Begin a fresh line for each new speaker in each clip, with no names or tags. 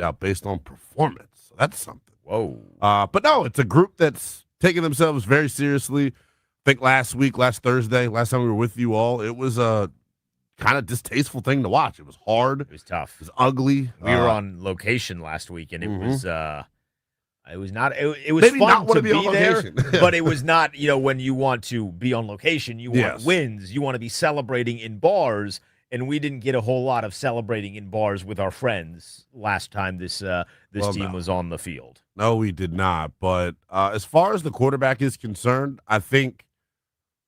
out based on performance. So that's something.
Whoa.
But no, it's a group that's taking themselves very seriously. I think last Thursday, last time we were with you all, it was a kind of distasteful thing to watch. It was hard.
It was tough.
It was ugly.
We were on location last week, and it was not. It was
maybe
fun
not want
to
to be on
there,
location.
but it was not. When you want to be on location, you want wins. You want to be celebrating in bars, and we didn't get a whole lot of celebrating in bars with our friends last time this team was on the field.
No, we did not. But as far as the quarterback is concerned, I think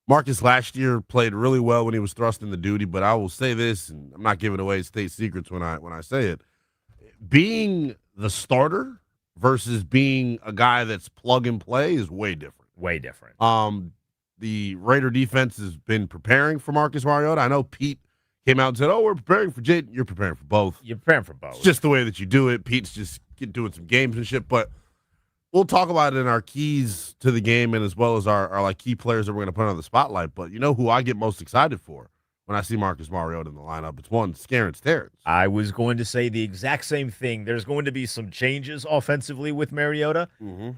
Marcus last year played really well when he was thrust into duty. But I will say this, and I'm not giving away state secrets when I say it. Being the starter versus being a guy that's plug and play is way different.
Way different.
The Raider defense has been preparing for Marcus Mariota. I know Pete came out and said, we're preparing for Jaden. You're preparing for both.
You're preparing for both.
It's just the way that you do it. Pete's just doing some games and shit. But we'll talk about it in our keys to the game and as well as our like key players that we're going to put on the spotlight. But you know who I get most excited for when I see Marcus Mariota in the lineup? It's one, Scarence Terrence.
I was going to say the exact same thing. There's going to be some changes offensively with Mariota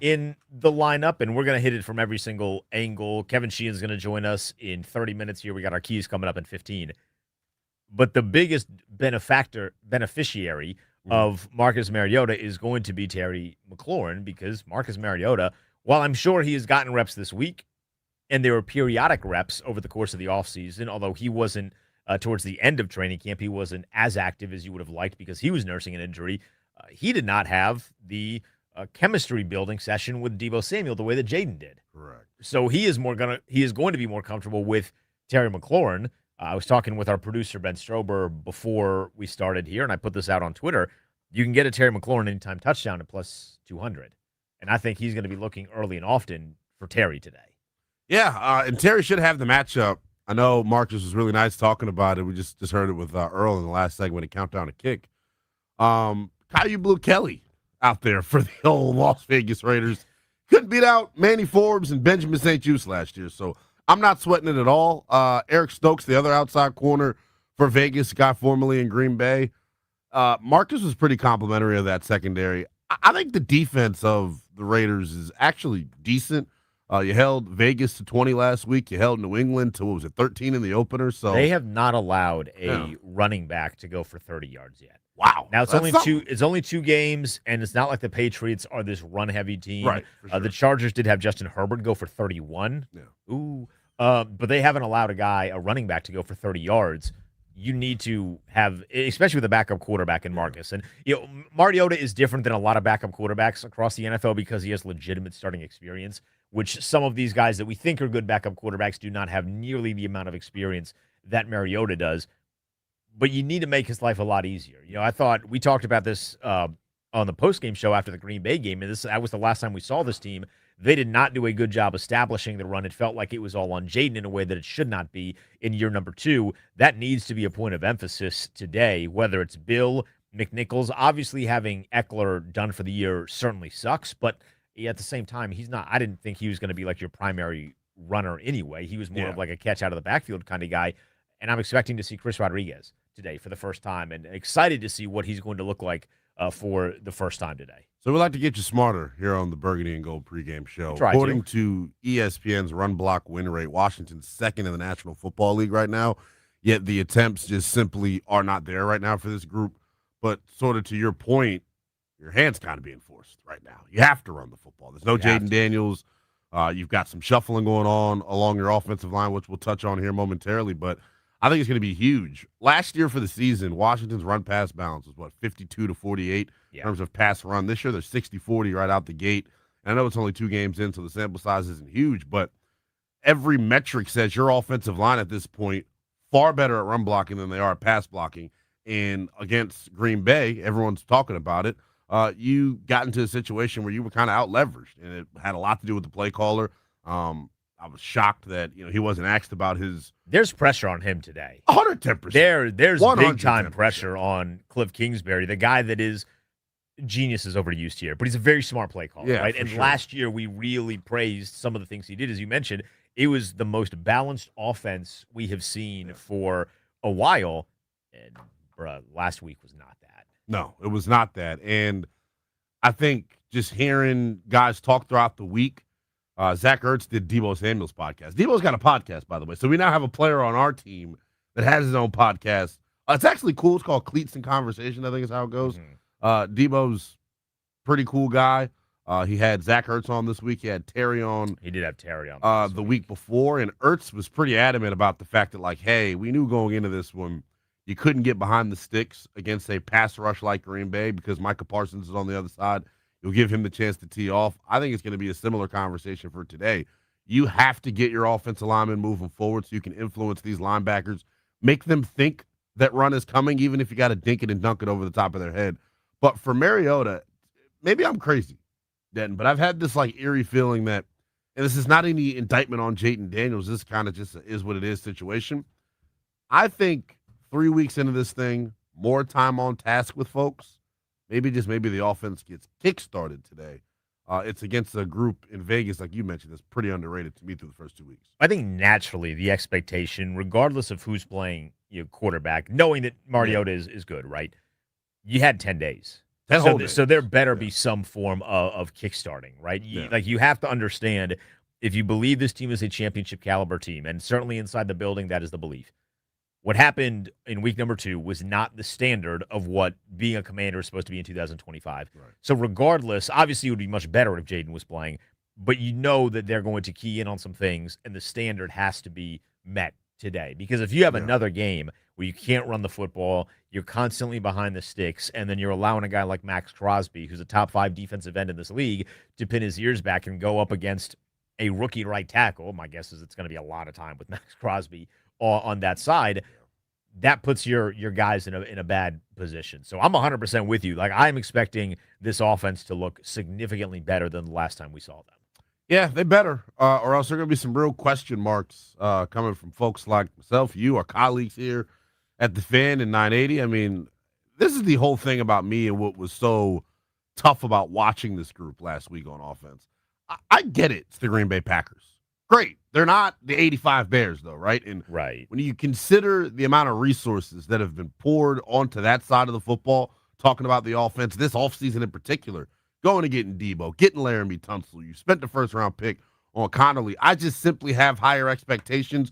in the lineup, and we're going to hit it from every single angle. Kevin Sheehan's going to join us in 30 minutes here. We got our keys coming up in 15. But the biggest beneficiary of Marcus Mariota is going to be Terry McLaurin, because Marcus Mariota, while I'm sure he has gotten reps this week, and there were periodic reps over the course of the offseason, although he wasn't towards the end of training camp, he wasn't as active as you would have liked because he was nursing an injury. He did not have the chemistry building session with Deebo Samuel the way that Jaden did.
Correct.
So he is going to be more comfortable with Terry McLaurin. I was talking with our producer, Ben Strober, before we started here, and I put this out on Twitter. You can get a Terry McLaurin anytime touchdown at plus 200. And I think he's going to be looking early and often for Terry today.
Yeah, and Terry should have the matchup. I know Marcus was really nice talking about it. We just heard it with Earl in the last segment of Countdown to Kick. Caillou Blue Kelly out there for the old Las Vegas Raiders. Couldn't beat out Manny Forbes and Benjamin St. Juste last year, so I'm not sweating it at all. Eric Stokes, the other outside corner for Vegas, guy formerly in Green Bay. Marcus was pretty complimentary of that secondary. I think the defense of the Raiders is actually decent. You held Vegas to 20 last week. You held New England to, 13 in the opener. So
they have not allowed a running back to go for 30 yards yet.
Wow.
Now it's only two games, and it's not like the Patriots are this run-heavy team.
Right. Sure.
The Chargers did have Justin Herbert go for 31.
Yeah.
Ooh. But they haven't allowed a running back to go for 30 yards. You need to have, especially with a backup quarterback in Marcus. And Mariota is different than a lot of backup quarterbacks across the NFL because he has legitimate starting experience, which some of these guys that we think are good backup quarterbacks do not have nearly the amount of experience that Mariota does. But you need to make his life a lot easier. I thought we talked about this on the postgame show after the Green Bay game, and that was the last time we saw this team. They did not do a good job establishing the run. It felt like it was all on Jaden in a way that it should not be in year number 2. That needs to be a point of emphasis today, whether it's Bill, McNichols. Obviously, having Eckler done for the year certainly sucks, but at the same time, he's not. I didn't think he was going to be like your primary runner anyway. He was more of like a catch out of the backfield kind of guy, and I'm expecting to see Chris Rodriguez today for the first time, and excited to see what he's going to look like for the first time today.
So we'd like to get you smarter here on the Burgundy and Gold pregame show.
According
to ESPN's run block win rate, Washington's second in the National Football League right now, yet the attempts just simply are not there right now for this group. But sort of to your point, your hand's kind of being forced right now. You have to run the football. There's no Jaden Daniels. You've got some shuffling going on along your offensive line, which we'll touch on here momentarily, but I think it's going to be huge. Last year for the season, Washington's run-pass balance was, 52-48 in terms of pass run. This year, they're 60-40 right out the gate. And I know it's only 2 games in, so the sample size isn't huge, but every metric says your offensive line at this point far better at run blocking than they are at pass blocking. And against Green Bay, everyone's talking about it, you got into a situation where you were kind of out-leveraged, and it had a lot to do with the play caller. I was shocked that he wasn't asked about his.
There's pressure on him today.
110%.
There's big time pressure on Cliff Kingsbury, the guy that is genius is overused here, but he's a very smart play caller, right? And last year we really praised some of the things he did, as you mentioned. It was the most balanced offense we have seen for a while, and last week was not that.
No, it was not that. And I think just hearing guys talk throughout the week, Zach Ertz did Debo Samuel's podcast. Debo's got a podcast, by the way. So we now have a player on our team that has his own podcast. It's actually cool. It's called Cleats and Conversation, I think is how it goes. Debo's pretty cool guy. He had Zach Ertz on this week. He had Terry on.
He did have Terry on
the week before, and Ertz was pretty adamant about the fact that, like, hey, we knew going into this one you couldn't get behind the sticks against a pass rush like Green Bay because Micah Parsons is on the other side. You'll give him the chance to tee off. I think it's going to be a similar conversation for today. You have to get your offensive linemen moving forward so you can influence these linebackers, make them think that run is coming, even if you got to dink it and dunk it over the top of their head. But for Mariota, maybe I'm crazy, Denton, but I've had this like eerie feeling that, and this is not any indictment on Jayden Daniels, this kind of just is what it is situation. I think 3 weeks into this thing, more time on task with folks. Maybe the offense gets kick-started today. It's against a group in Vegas, like you mentioned, that's pretty underrated to me through the first 2 weeks.
I think naturally the expectation, regardless of who's playing quarterback, knowing that Mariota is good, right? You had 10 days.
10 whole days.
So there better be some form of kickstarting, right? Like you have to understand, if you believe this team is a championship caliber team, and certainly inside the building, that is the belief. What happened in week number 2 was not the standard of what being a Commander is supposed to be in 2025.
Right.
So regardless, obviously it would be much better if Jayden was playing, but you know that they're going to key in on some things, and the standard has to be met today. Because if you have another game where you can't run the football, you're constantly behind the sticks, and then you're allowing a guy like Max Crosby, who's a top 5 defensive end in this league, to pin his ears back and go up against a rookie right tackle, my guess is it's going to be a lot of time with Max Crosby on that side, that puts your guys in a bad position. So I'm 100% with you. Like, I'm expecting this offense to look significantly better than the last time we saw them.
Yeah, they better, or else there are going to be some real question marks coming from folks like myself, you, our colleagues here at the Fan and 980. I mean, this is the whole thing about me and what was so tough about watching this group last week on offense. I get it. It's the Green Bay Packers. Great. They're not the 85 Bears, though, right? And when you consider the amount of resources that have been poured onto that side of the football, talking about the offense, this offseason in particular, going and getting Debo, getting Laramie Tunsil, you spent the first-round pick on Connolly. I just simply have higher expectations.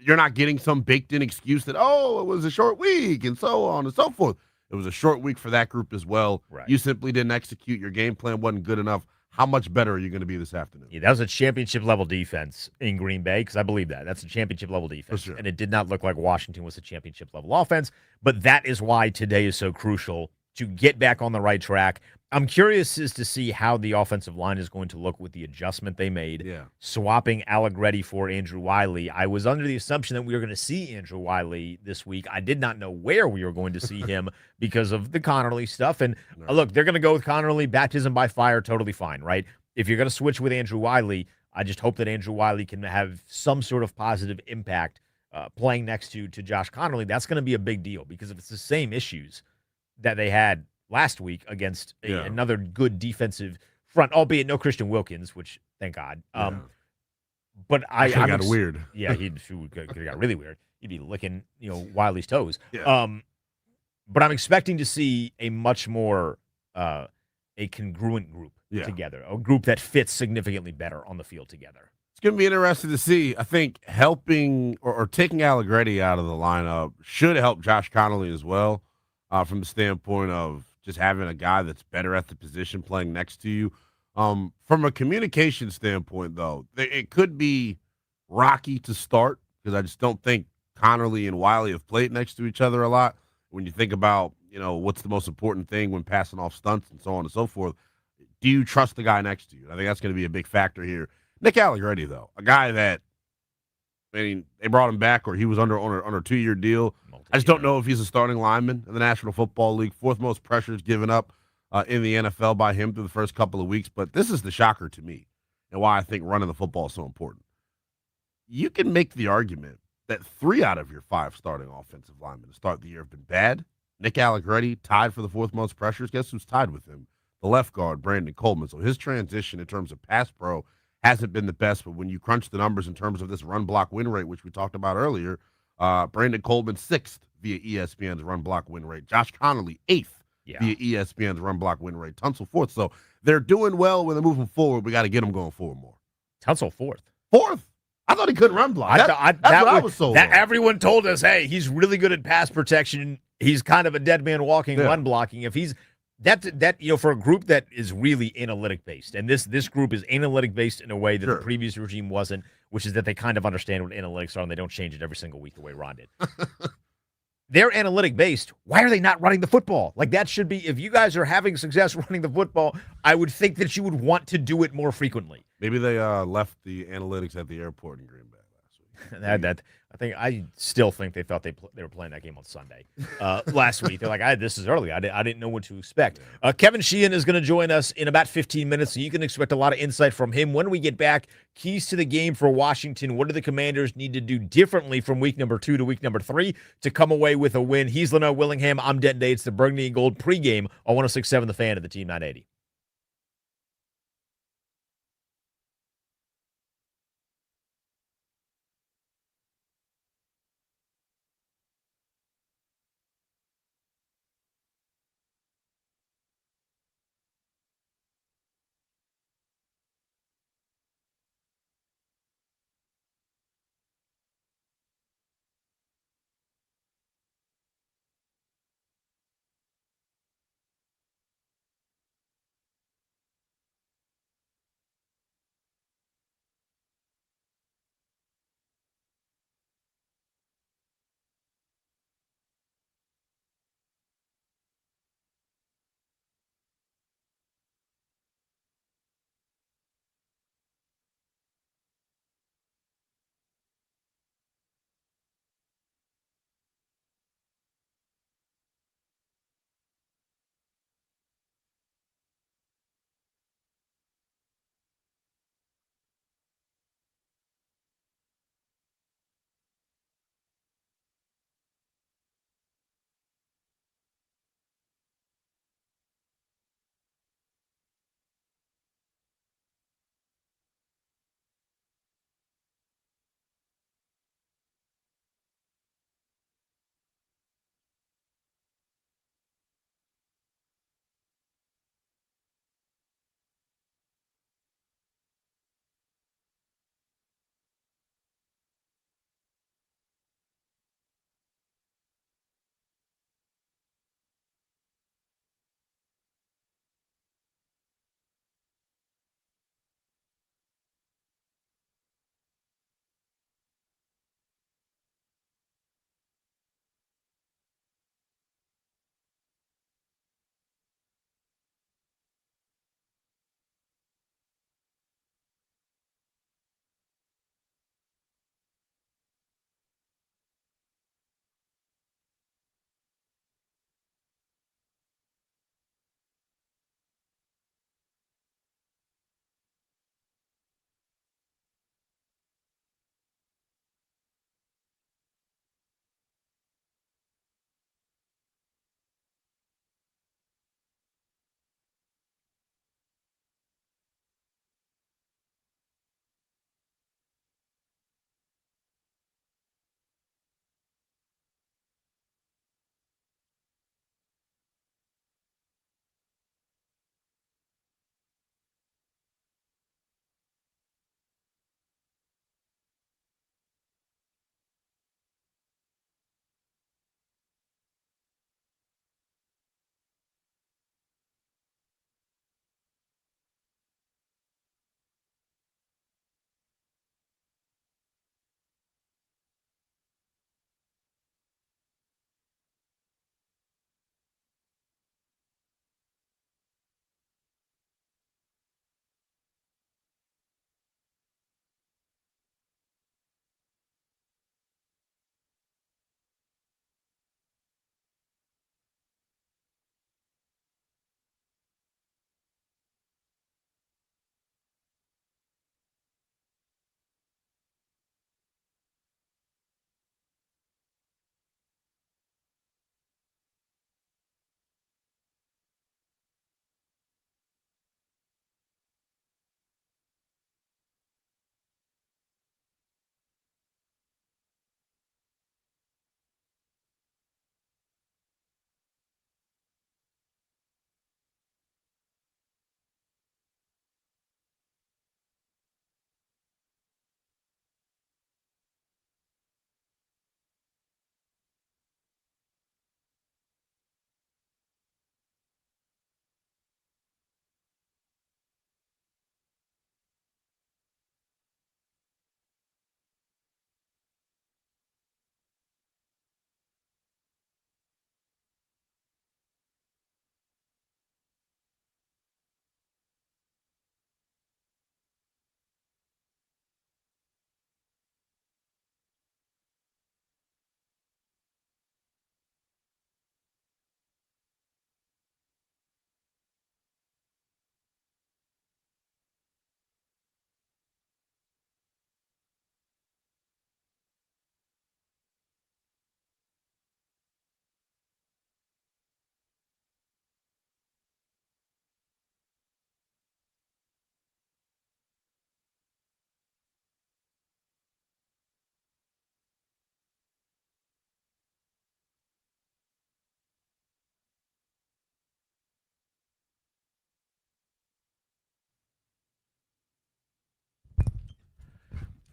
You're not getting some baked-in excuse that, oh, it was a short week and so on and so forth. It was a short week for that group as well.
Right.
You simply didn't execute. Your game plan wasn't good enough. How much better are you going to be this afternoon?
Yeah, that was a championship-level defense in Green Bay, because I believe that. That's a championship-level defense.
For sure.
And it did not look like Washington was a championship-level offense, but that is why today is so crucial to get back on the right track. I'm curious as to see how the offensive line is going to look with the adjustment they made, swapping Allegretti for Andrew Wiley. I was under the assumption that we were going to see Andrew Wiley this week. I did not know where we were going to see him because of the Connerly stuff. And look, they're going to go with Connerly, baptism by fire, totally fine, right? If you're going to switch with Andrew Wiley, I just hope that Andrew Wiley can have some sort of positive impact playing next to Josh Connerly. That's going to be a big deal, because if it's the same issues that they had last week against another good defensive front, albeit no Christian Wilkins, which thank God. But I
got weird.
Yeah, he got really weird. He'd be licking Wiley's toes. But I'm expecting to see a much more a congruent group together, a group that fits significantly better on the field together.
It's going to be interesting to see. I think helping or taking Allegretti out of the lineup should help Josh Connolly as well, from the standpoint of just having a guy that's better at the position playing next to you. From a communication standpoint, though, it could be rocky to start, because I just don't think Connerly and Wiley have played next to each other a lot. When you think about, what's the most important thing when passing off stunts and so on and so forth, do you trust the guy next to you? I think that's going to be a big factor here. Nick Allegretti, though, a guy that, they brought him back, or he was under a 2-year deal. I just don't know if he's a starting lineman in the National Football League. 4th most pressures given up in the NFL by him through the first couple of weeks. But this is the shocker to me, and why I think running the football is so important. You can make the argument that 3 out of your 5 starting offensive linemen to start the year have been bad. Nick Allegretti tied for the 4th most pressures. Guess who's tied with him? The left guard, Brandon Coleman. So his transition in terms of pass pro hasn't been the best, but when you crunch the numbers in terms of this run block win rate, which we talked about earlier, Brandon Coleman 6th via ESPN's run block win rate. Josh Connolly 8th
Yeah.
via ESPN's run block win rate. Tunsil fourth. So they're doing well when they're moving forward. We got to get them going forward more.
Tunsil fourth.
Fourth. I thought he couldn't run block. That's what I was sold on.
Everyone told us, hey, he's really good at pass protection. He's kind of a dead man walking run blocking. If he's that for a group that is really analytic based, and this group is analytic based in a way that the previous regime wasn't, which is that they kind of understand what analytics are and they don't change it every single week the way Ron did. They're analytic based. Why are they not running the football? Like, that should be, if you guys are having success running the football, I would think that you would want to do it more frequently.
Maybe they left the analytics at the airport in Green Bay last week.
I still think they thought they were playing that game on Sunday last week. They're like, this is early. I didn't know what to expect. Kevin Sheehan is going to join us in about 15 minutes, so you can expect a lot of insight from him. When we get back, keys to the game for Washington. What do the Commanders need to do differently from week number 2 to week number 3 to come away with a win? He's Leno Willingham. I'm Denton Day. It's the Burgundy and Gold pregame on 106.7 The Fan of the Team 980.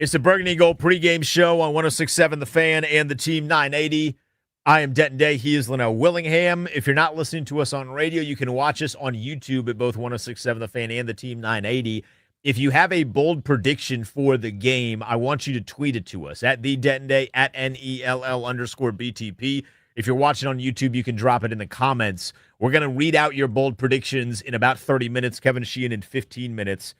It's the Burgundy Gold pregame show on 106.7 The Fan and the Team 980. I am Denton Day. He is Linnell Willingham. If you're not listening to us on radio, you can watch us on YouTube at both 106.7 The Fan and the Team 980. If you have a bold prediction for the game, I want you to tweet it to us at the Denton Day, at NELL_BTP. If you're watching on YouTube, you can drop it in the comments. We're going to read out your bold predictions in about 30 minutes. Kevin Sheehan in 15 minutes.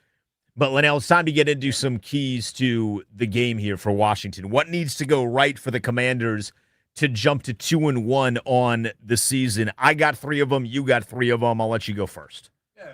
But, Linnell, it's time to get into some keys to the game here for Washington. What needs to go right for the Commanders to jump to 2-1 on the season? I got 3 of them. You got 3 of them. I'll let you go first.
Yeah.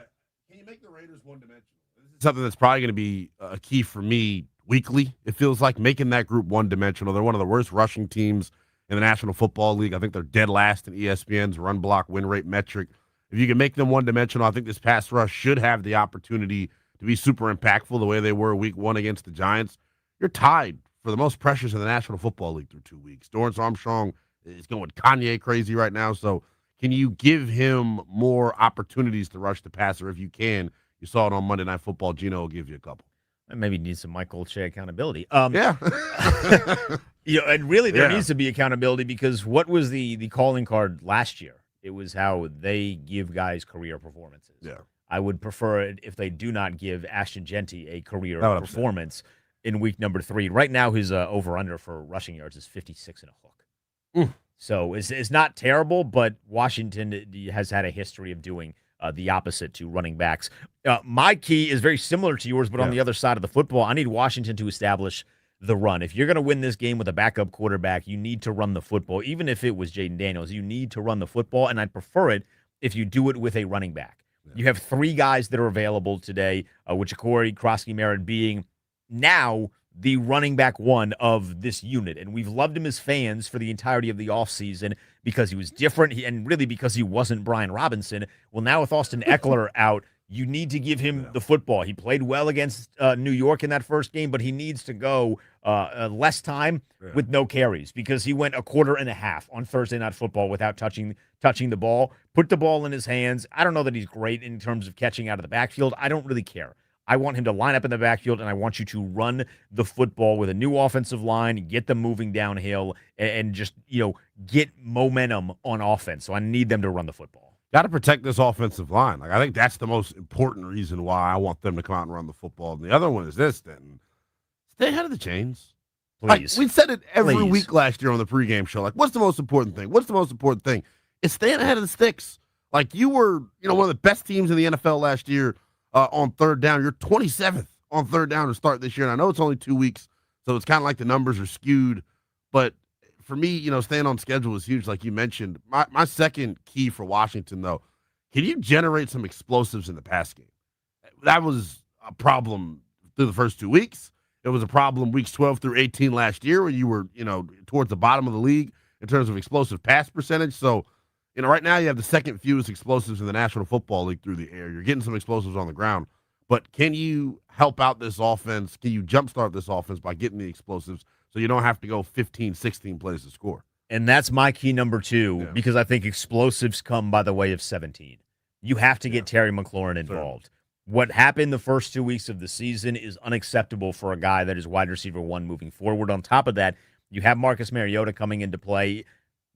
Can you make the Raiders one-dimensional? This is something that's probably going to be a key for me weekly. It feels like making that group one-dimensional. They're one of the worst rushing teams in the National Football League. I think they're dead last in ESPN's run block win rate metric. If you can make them one-dimensional, I think this pass rush should have the opportunity to be super impactful the way they were week 1 against the Giants. You're tied for the most pressures in the National Football League through 2 weeks. Dorrance Armstrong is going Kanye crazy right now. So can you give him more opportunities to rush the passer if you can? You saw it on Monday Night Football. Gino will give you a couple.
Maybe need some Michael Shea accountability.
Yeah.
And really there needs to be accountability because what was the calling card last year? It was how they give guys career performances.
Yeah.
I would prefer it if they do not give Ashton Genty a career performance in week number 3. Right now, his over-under for rushing yards is 56 and a hook. So it's not terrible, but Washington has had a history of doing the opposite to running backs. My key is very similar to yours, but on the other side of the football, I need Washington to establish the run. If you're going to win this game with a backup quarterback, you need to run the football. Even if it was Jaden Daniels, you need to run the football, and I'd prefer it if you do it with a running back. You have 3 guys that are available today, Wichikori, Krosky Merritt being now the running back 1 of this unit. And we've loved him as fans for the entirety of the offseason because he was different and really because he wasn't Brian Robinson. Well, now with Austin Eckler out, you need to give him the football. He played well against New York in that first game, but he needs to go less time with no carries because he went a quarter and a half on Thursday Night Football without touching the ball, put the ball in his hands. I don't know that he's great in terms of catching out of the backfield. I don't really care. I want him to line up in the backfield, and I want you to run the football with a new offensive line, get them moving downhill, and just, get momentum on offense. So I need them to run the football.
Got to protect this offensive line. I think that's the most important reason why I want them to come out and run the football. And the other one is this, then. Stay ahead of the chains.
Please.
We said it every week last year on the pregame show. What's the most important thing? What's the most important thing? It's staying ahead of the sticks. You were, one of the best teams in the NFL last year on third down. You're 27th on third down to start this year. And I know it's only 2 weeks, so it's kind of like the numbers are skewed. But for me, staying on schedule is huge, like you mentioned. My second key for Washington, though, can you generate some explosives in the pass game? That was a problem through the first 2 weeks. It was a problem weeks 12 through 18 last year when you were, towards the bottom of the league in terms of explosive pass percentage. So, right now you have the second fewest explosives in the National Football League through the air. You're getting some explosives on the ground. But can you help out this offense? Can you jumpstart this offense by getting the explosives so you don't have to go 15, 16 plays to score?
And that's my key number 2 because I think explosives come by the way of 17. You have to get Terry McLaurin involved. What happened the first 2 weeks of the season is unacceptable for a guy that is wide receiver 1 moving forward. On top of that, you have Marcus Mariota coming into play.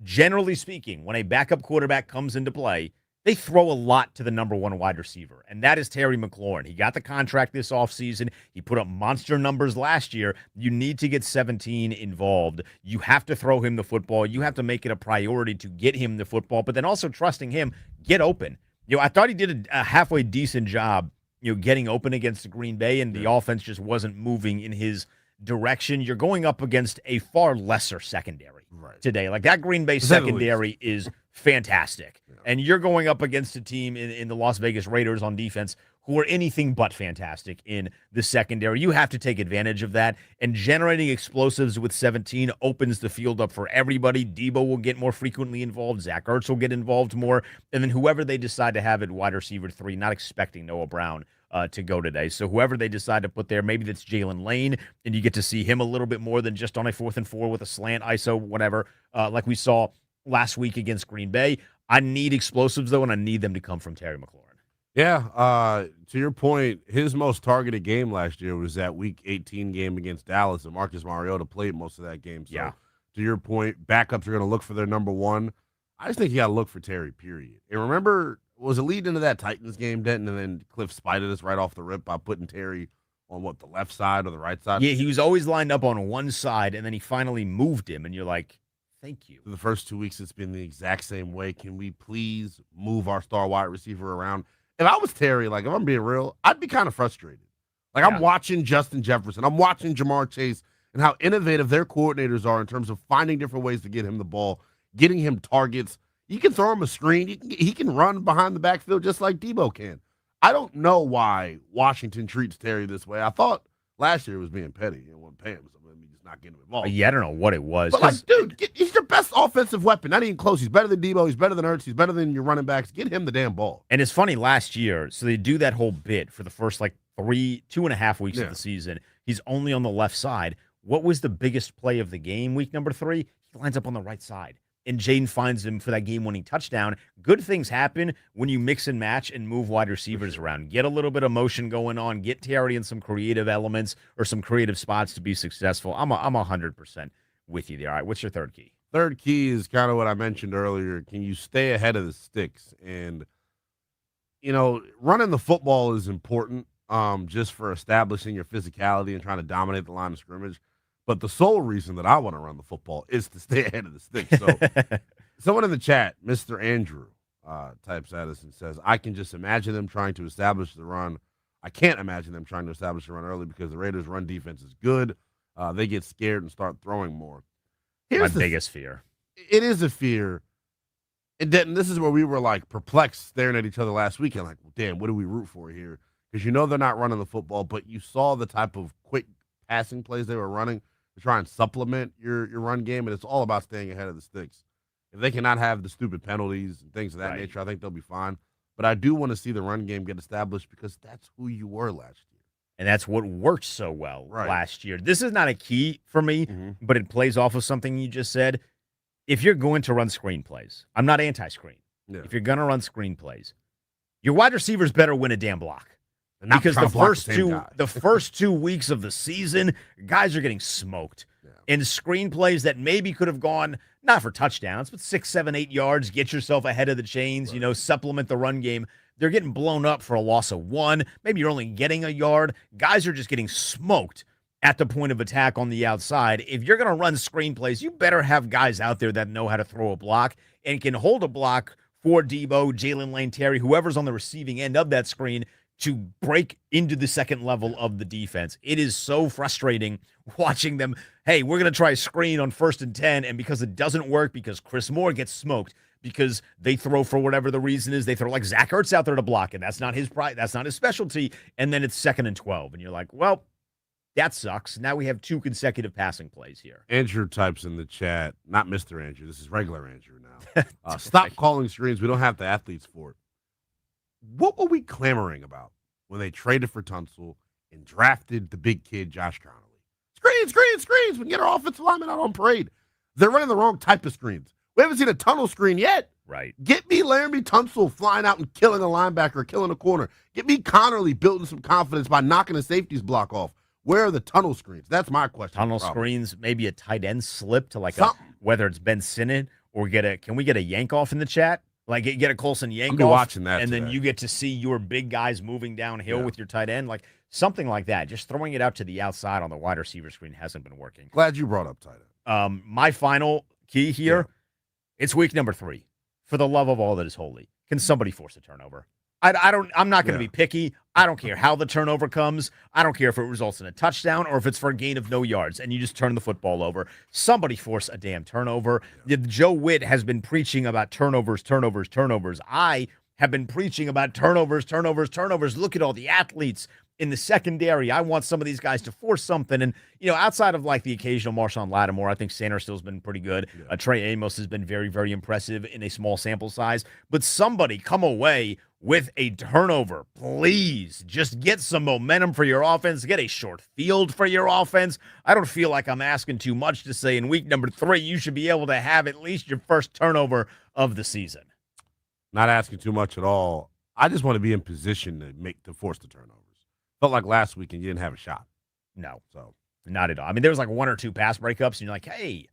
Generally speaking, when a backup quarterback comes into play, they throw a lot to the number 1 wide receiver, and that is Terry McLaurin. He got the contract this offseason. He put up monster numbers last year. You need to get 17 involved. You have to throw him the football. You have to make it a priority to get him the football, but then also trusting him, get open. I thought he did a halfway decent job, getting open against Green Bay, and the offense just wasn't moving in his direction. You're going up against a far lesser secondary today. That Green Bay secondary is fantastic. And you're going up against a team in the Las Vegas Raiders on defense who are anything but fantastic in the secondary. You have to take advantage of that. And generating explosives with 17 opens the field up for everybody. Debo will get more frequently involved. Zach Ertz will get involved more. And then whoever they decide to have at wide receiver 3, not expecting Noah Brown to go today. So whoever they decide to put there, maybe that's Jalen Lane, and you get to see him a little bit more than just on a 4th and 4 with a slant, ISO, whatever, like we saw last week against Green Bay. I need explosives, though, and I need them to come from Terry McLaurin.
Yeah, to your point, his most targeted game last year was that Week 18 game against Dallas, and Marcus Mariota played most of that game.
Yeah.
So, to your point, backups are going to look for their number one. I just think you got to look for Terry. Period. And remember, was it leading into that Titans game, Denton, and then Cliff spited us right off the rip by putting Terry on what, the left side or the right side?
Yeah, he was always lined up on one side, and then he finally moved him, and you're like, thank you.
For the first 2 weeks, it's been the exact same way. Can we please move our star wide receiver around? If I was Terry, like, if I'm being real, I'd be kind of frustrated. Like,
Yeah.
I'm watching Justin Jefferson, I'm watching Jamar Chase, and how innovative their coordinators are in terms of finding different ways to get him the ball, getting him targets. You can throw him a screen. He can run behind the backfield just like Debo can. I don't know why Washington treats Terry this way. I thought last year was being petty and wouldn't pay him, so let me just not get him involved.
Yeah, I don't know what it was.
But, like, dude, he's your best offensive weapon. Not even close. He's better than Debo. He's better than Ertz. He's better than your running backs. Get him the damn ball.
And it's funny, last year, so they do that whole bit for the first, like, 2.5 weeks of the season. He's only on the left side. What was the biggest play of the game, week number 3? He lines up on the right side. And Jaden finds him for that game-winning touchdown. Good things happen when you mix and match and move wide receivers around. Get a little bit of motion going on. Get Terry in some creative elements or some creative spots to be successful. I'm 100% with you there. All right, what's your third key?
Third key is kind of what I mentioned earlier. Can you stay ahead of the sticks? And, running the football is important just for establishing your physicality and trying to dominate the line of scrimmage. But the sole reason that I want to run the football is to stay ahead of the sticks. So someone in the chat, Mr. Andrew, types at us and says, I can just imagine them trying to establish the run. I can't imagine them trying to establish the run early because the Raiders' run defense is good. They get scared and start throwing more.
Here's my biggest fear.
It is a fear. And Denton, this is where we were like perplexed staring at each other last weekend, like, damn, what do we root for here? Because they're not running the football, but you saw the type of quick passing plays they were running to try and supplement your run game, and it's all about staying ahead of the sticks. If they cannot have the stupid penalties and things of that nature, I think they'll be fine. But I do want to see the run game get established because that's who you were last year.
And that's what worked so well last year. This is not a key for me, but it plays off of something you just said. If you're going to run screenplays, I'm not anti-screen. Yeah. If you're going to run screenplays, your wide receivers better win a damn block. Because the first 2 weeks of the season, guys are getting smoked. Yeah. And screenplays that maybe could have gone, not for touchdowns, but 6, 7, 8 yards, get yourself ahead of the chains, supplement the run game. They're getting blown up for a loss of 1. Maybe you're only getting a yard. Guys are just getting smoked at the point of attack on the outside. If you're going to run screenplays, you better have guys out there that know how to throw a block and can hold a block for Debo, Jalen Lane, Terry, whoever's on the receiving end of that screen to break into the second level of the defense. It is so frustrating watching them. Hey, we're going to try a screen on 1st and 10, and because it doesn't work, because Chris Moore gets smoked, because they throw for whatever the reason is, they throw like Zach Ertz out there to block, and that's not his specialty, and then it's 2nd and 12, and you're like, well, that sucks. Now we have 2 consecutive passing plays here.
Andrew types in the chat, not Mr. Andrew, this is regular Andrew now. Stop calling screens. We don't have the athletes for it. What were we clamoring about when they traded for Tunsil and drafted the big kid, Josh Connolly? Screens. We can get our offensive linemen out on parade. They're running the wrong type of screens. We haven't seen a tunnel screen yet.
Right.
Get me Laramie Tunsil flying out and killing a linebacker, killing a corner. Get me Connolly building some confidence by knocking a safety's block off. Where are the tunnel screens? That's my question.
Tunnel screens, maybe a tight end slip to like whether it's Ben Sinnott or can we get a yank off in the chat? Like get a Colson yank off,
watching that,
and
today.
Then you get to see your big guys moving downhill with your tight end, like something like that. Just throwing it out to the outside on the wide receiver screen hasn't been working.
Glad you brought up tight end.
My final key here, it's week number 3. For the love of all that is holy, can somebody force a turnover? I'm not going to be picky. I don't care how the turnover comes. I don't care if it results in a touchdown or if it's for a gain of no yards and you just turn the football over. Somebody force a damn turnover. Joe Witt has been preaching about turnovers. I have been preaching about turnovers. Look at all the athletes in the secondary. I want some of these guys to force something. And, outside of like the occasional Marshawn Lattimore, I think Sanderstill's been pretty good. Trey Amos has been very, very impressive in a small sample size. But somebody come away with a turnover, please. Just get some momentum for your offense. Get a short field for your offense. I don't feel like I'm asking too much to say in week number 3, you should be able to have at least your first turnover of the season.
Not asking too much at all. I just want to be in position to force the turnovers. Felt like last week and you didn't have a shot.
No,
So
not at all. I mean, there was like one or two pass breakups, and you're like, hey,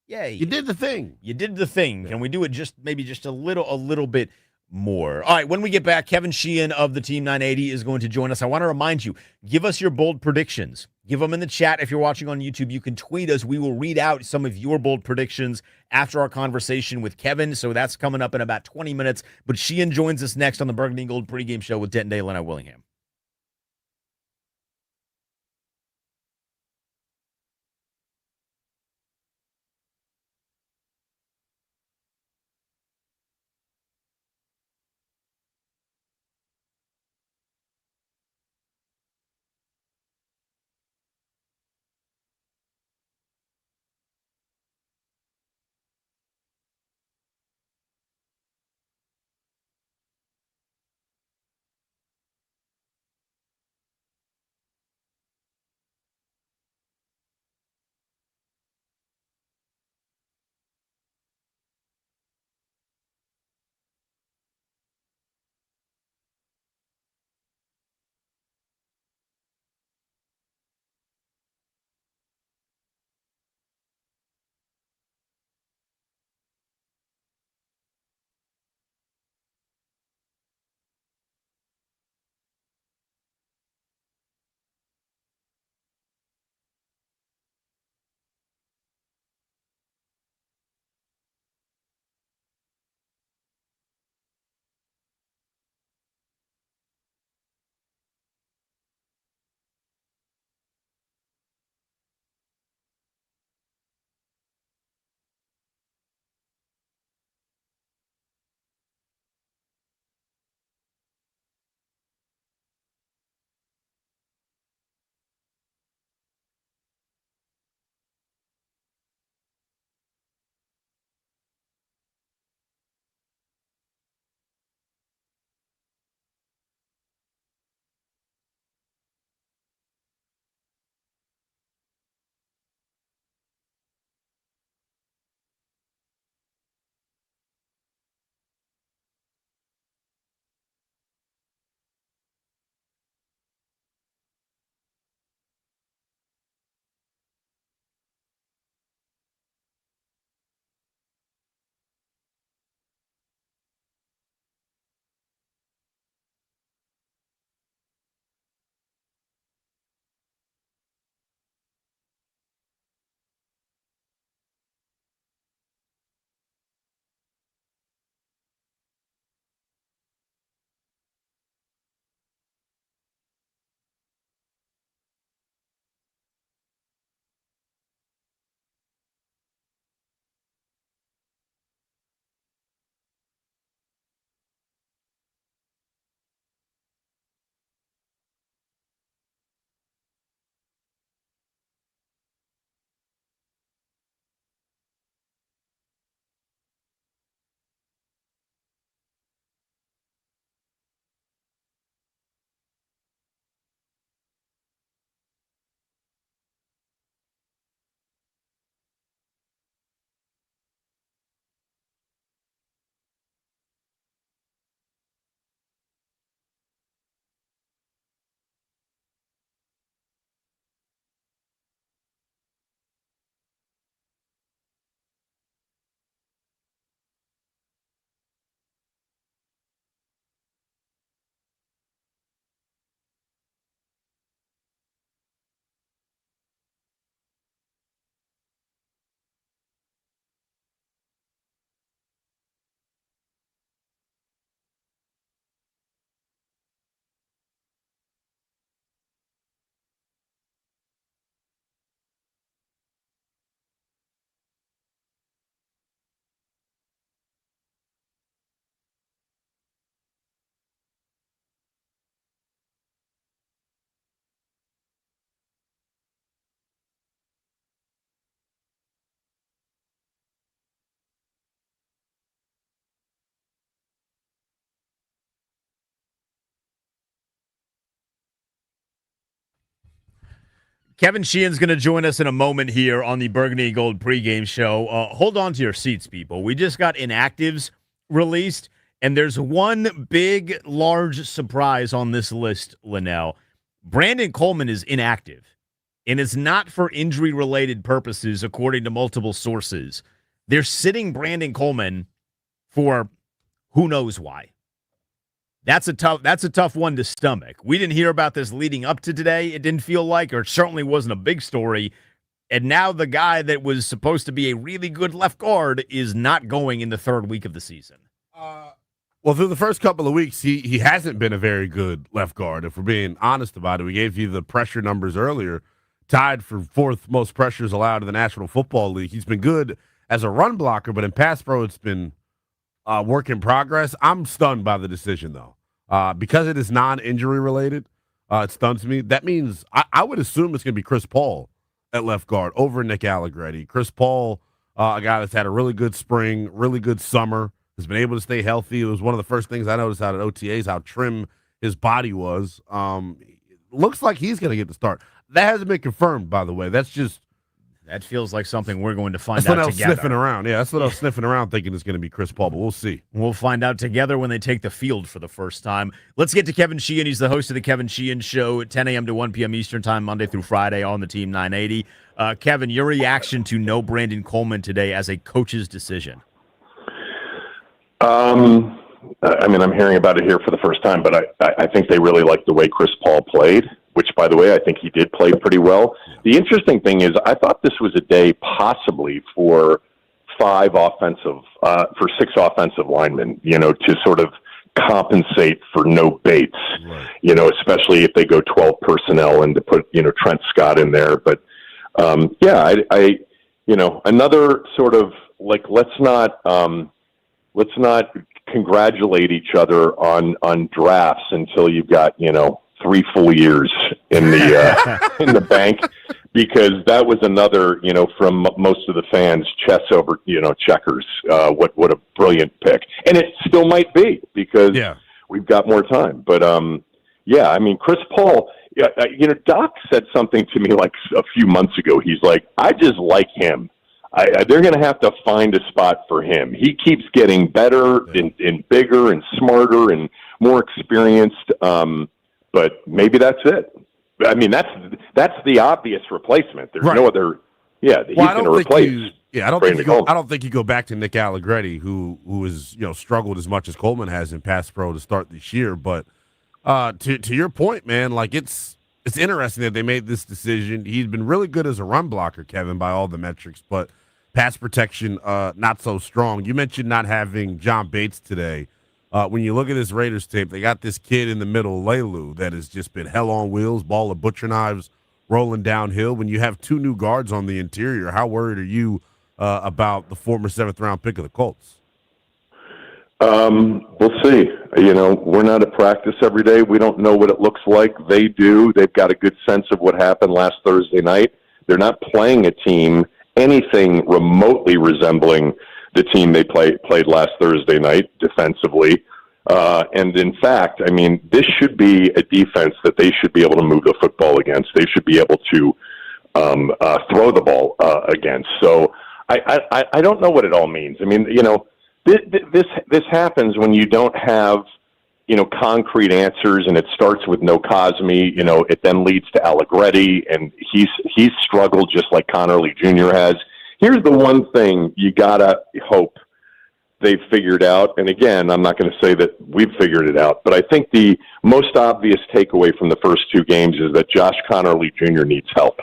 yay.
you did the thing.
You did the thing.
Yeah.
Can we do it just maybe just a little bit more? All right, when we get back, Kevin Sheehan of the Team 980 is going to join us. I want to remind you, give us your bold predictions. Give them in the chat. If you're watching on YouTube, you can tweet us. We will read out some of your bold predictions after our conversation with Kevin. So that's coming up in about 20 minutes. But Sheehan joins us next on the Burgundy Gold pregame show with Denton Dale and Willingham. Kevin Sheehan's going to join us in a moment here on the Burgundy Gold pregame show. Hold on to your seats, people. We just got inactives released, And there's one big, large surprise on this list, Linnell. Brandon Coleman is inactive, and it's not for injury-related purposes, according to multiple sources. They're sitting Brandon Coleman for who knows why. That's a tough one to stomach. We didn't hear about this leading up to today. It didn't feel like, or it certainly wasn't a big story. And now the guy that was supposed to be a really good left guard is not going in the third week of the season.
Well, through the first couple of weeks, he hasn't been a very good left guard. If we're being honest about it, we gave you the pressure numbers earlier. Tied for fourth most pressures allowed in the National Football League. He's been good as a run blocker, but in pass pro, it's been work in progress. I'm stunned by the decision, though, because it is non-injury related. It stuns me. That means I would assume it's going to be Chris Paul at left guard over Nick Allegretti. Chris Paul, a guy that's had a really good spring, really good summer, has been able to stay healthy. It was one of the first things I noticed out at OTAs, how trim his body was. Looks like he's going to get the start. That hasn't been confirmed, by the way. That
feels like something we're going to find out
together. That's what I was sniffing around. Yeah, that's what I was sniffing around thinking it's going to be Chris Paul, but we'll see.
We'll find out together when they take the field for the first time. Let's get to Kevin Sheehan. He's the host of the Kevin Sheehan Show at 10 a.m. to 1 p.m. Eastern Time, Monday through Friday on the Team 980. Kevin, your reaction to no Brandon Coleman today as a coach's decision?
I'm hearing about it here for the first time, but I think they really like the way Chris Paul played, which, by the way, I think he did play pretty well. The interesting thing is I thought this was a day possibly for six offensive linemen, to sort of compensate for no Bates, right. Especially if they go 12 personnel and to put, Trent Scott in there. But, another sort of like, let's not congratulate each other on drafts until you've got 3 full years in the in the bank, because that was another from most of the fans, chess over checkers. What a brilliant pick, and it still might be because we've got more time. But Chris Paul. Doc said something to me like a few months ago. He's like, I just like him. They're going to have to find a spot for him. He keeps getting better and bigger and smarter and more experienced. But maybe that's it. I mean, that's the obvious replacement. There's no other. Yeah, he's going to replace.
I don't think you go back to Nick Allegretti, who has struggled as much as Coleman has in pass pro to start this year. But to your point, man, like it's interesting that they made this decision. He's been really good as a run blocker, Kevin, by all the metrics, but pass protection, not so strong. You mentioned not having John Bates today. When you look at this Raiders tape, they got this kid in the middle, Lelu, that has just been hell on wheels, ball of butcher knives, rolling downhill. When you have 2 new guards on the interior, how worried are you about the former 7th-round pick of the Colts?
We'll see. We're not at practice every day. We don't know what it looks like. They do. They've got a good sense of what happened last Thursday night. They're not playing a team anything remotely resembling the team they played last Thursday night defensively. And in fact, this should be a defense that they should be able to move the football against. They should be able to throw the ball against. So I don't know what it all means. This happens when you don't have, concrete answers, and it starts with no Cosme. It then leads to Allegretti, and he's struggled just like Connerly Jr. has. Here's the one thing you gotta hope they've figured out. And again, I'm not going to say that we've figured it out, but I think the most obvious takeaway from the first 2 games is that Josh Connerly Jr. needs help.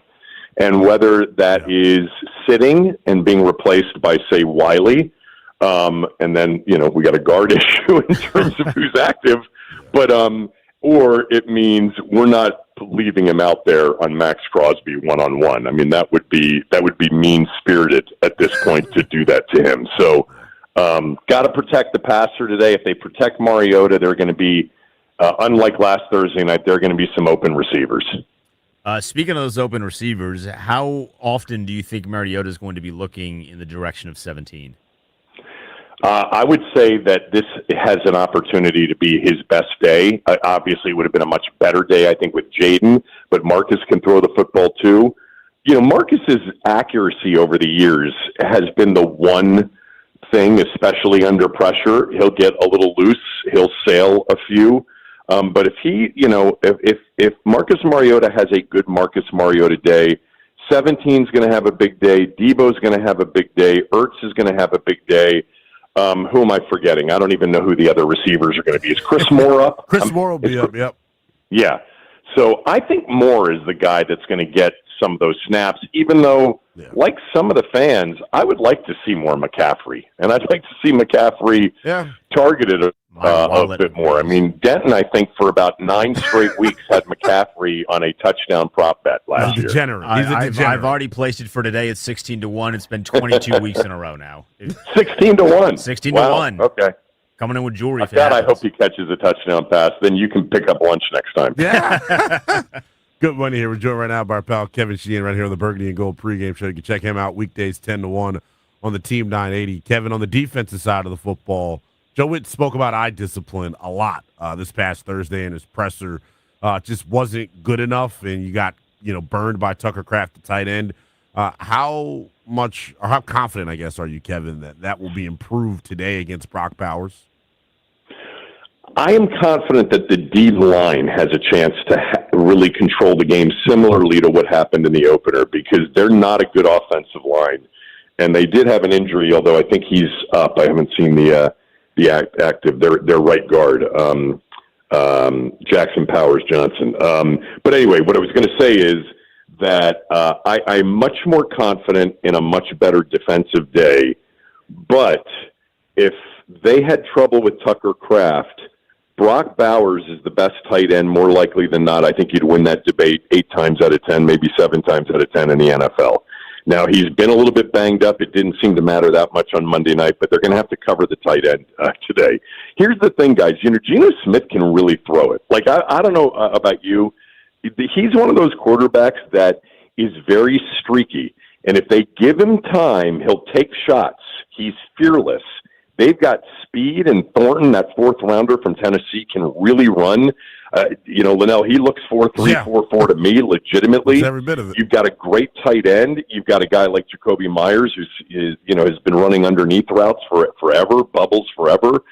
And whether that is sitting and being replaced by, say, Wiley, and then, we got a guard issue in terms of who's active, but, or it means we're not leaving him out there on Max Crosby one-on-one. That would be mean-spirited at this point to do that to him. So, got to protect the passer today. If they protect Mariota, they're going to be, unlike last Thursday night, there are going to be some open receivers.
Speaking of those open receivers, how often do you think Mariota is going to be looking in the direction of 17?
I would say that this has an opportunity to be his best day. Obviously, it would have been a much better day, I think, with Jaden, but Marcus can throw the football too. Marcus's accuracy over the years has been the one thing, especially under pressure. He'll get a little loose. He'll sail a few. But if he, if Marcus Mariota has a good Marcus Mariota day, 17's going to have a big day. Debo's going to have a big day. Ertz is going to have a big day. Who am I forgetting? I don't even know who the other receivers are going to be. Is Chris Moore up?
Chris Moore will be up, yep.
Yeah. So I think Moore is the guy that's going to get some of those snaps, even though, like some of the fans, I would like to see more McCaffrey. And I'd like to see McCaffrey targeted a bit more. I mean, Denton, I think, for about 9 straight weeks had McCaffrey on a touchdown prop bet last year.
He's a degenerate.
I've already placed it for today at 16-1. It's been 22 weeks in a row now.
16-1.
16-1.
Okay.
Coming in with jewelry.
God, I hope he catches a touchdown pass. Then you can pick up lunch next time.
Yeah. Good money here. We're joined right now by our pal Kevin Sheehan right here on the Burgundy and Gold pregame show. You can check him out weekdays 10-1 on the Team 980. Kevin, on the defensive side of the football, Joe Witt spoke about eye discipline a lot this past Thursday in his presser. Just wasn't good enough, and you got burned by Tucker Kraft, the tight end. How much or how confident, I guess, are you, Kevin, that will be improved today against Brock Bowers?
I am confident that the D line has a chance to really control the game similarly to what happened in the opener, because they're not a good offensive line. And they did have an injury, although I think he's up. I haven't seen the active. Their right guard, Jackson Powers Johnson. But anyway, what I was going to say is that I'm much more confident in a much better defensive day. But if they had trouble with Tucker Kraft, Brock Bowers is the best tight end, more likely than not. I think you'd win that debate 8 times out of 10, maybe 7 times out of 10 in the NFL. Now, he's been a little bit banged up. It didn't seem to matter that much on Monday night, but they're going to have to cover the tight end today. Here's the thing, guys. Geno Smith can really throw it. Like, I don't know about you. He's one of those quarterbacks that is very streaky, and if they give him time, he'll take shots. He's fearless. They've got speed, and Thornton, that 4th rounder from Tennessee, can really run. Linnell, he looks 4.3, 4.4 to me, legitimately.
Every bit of it.
You've got a great tight end. You've got a guy like Jacoby Myers, who's has been running underneath routes forever, bubbles forever.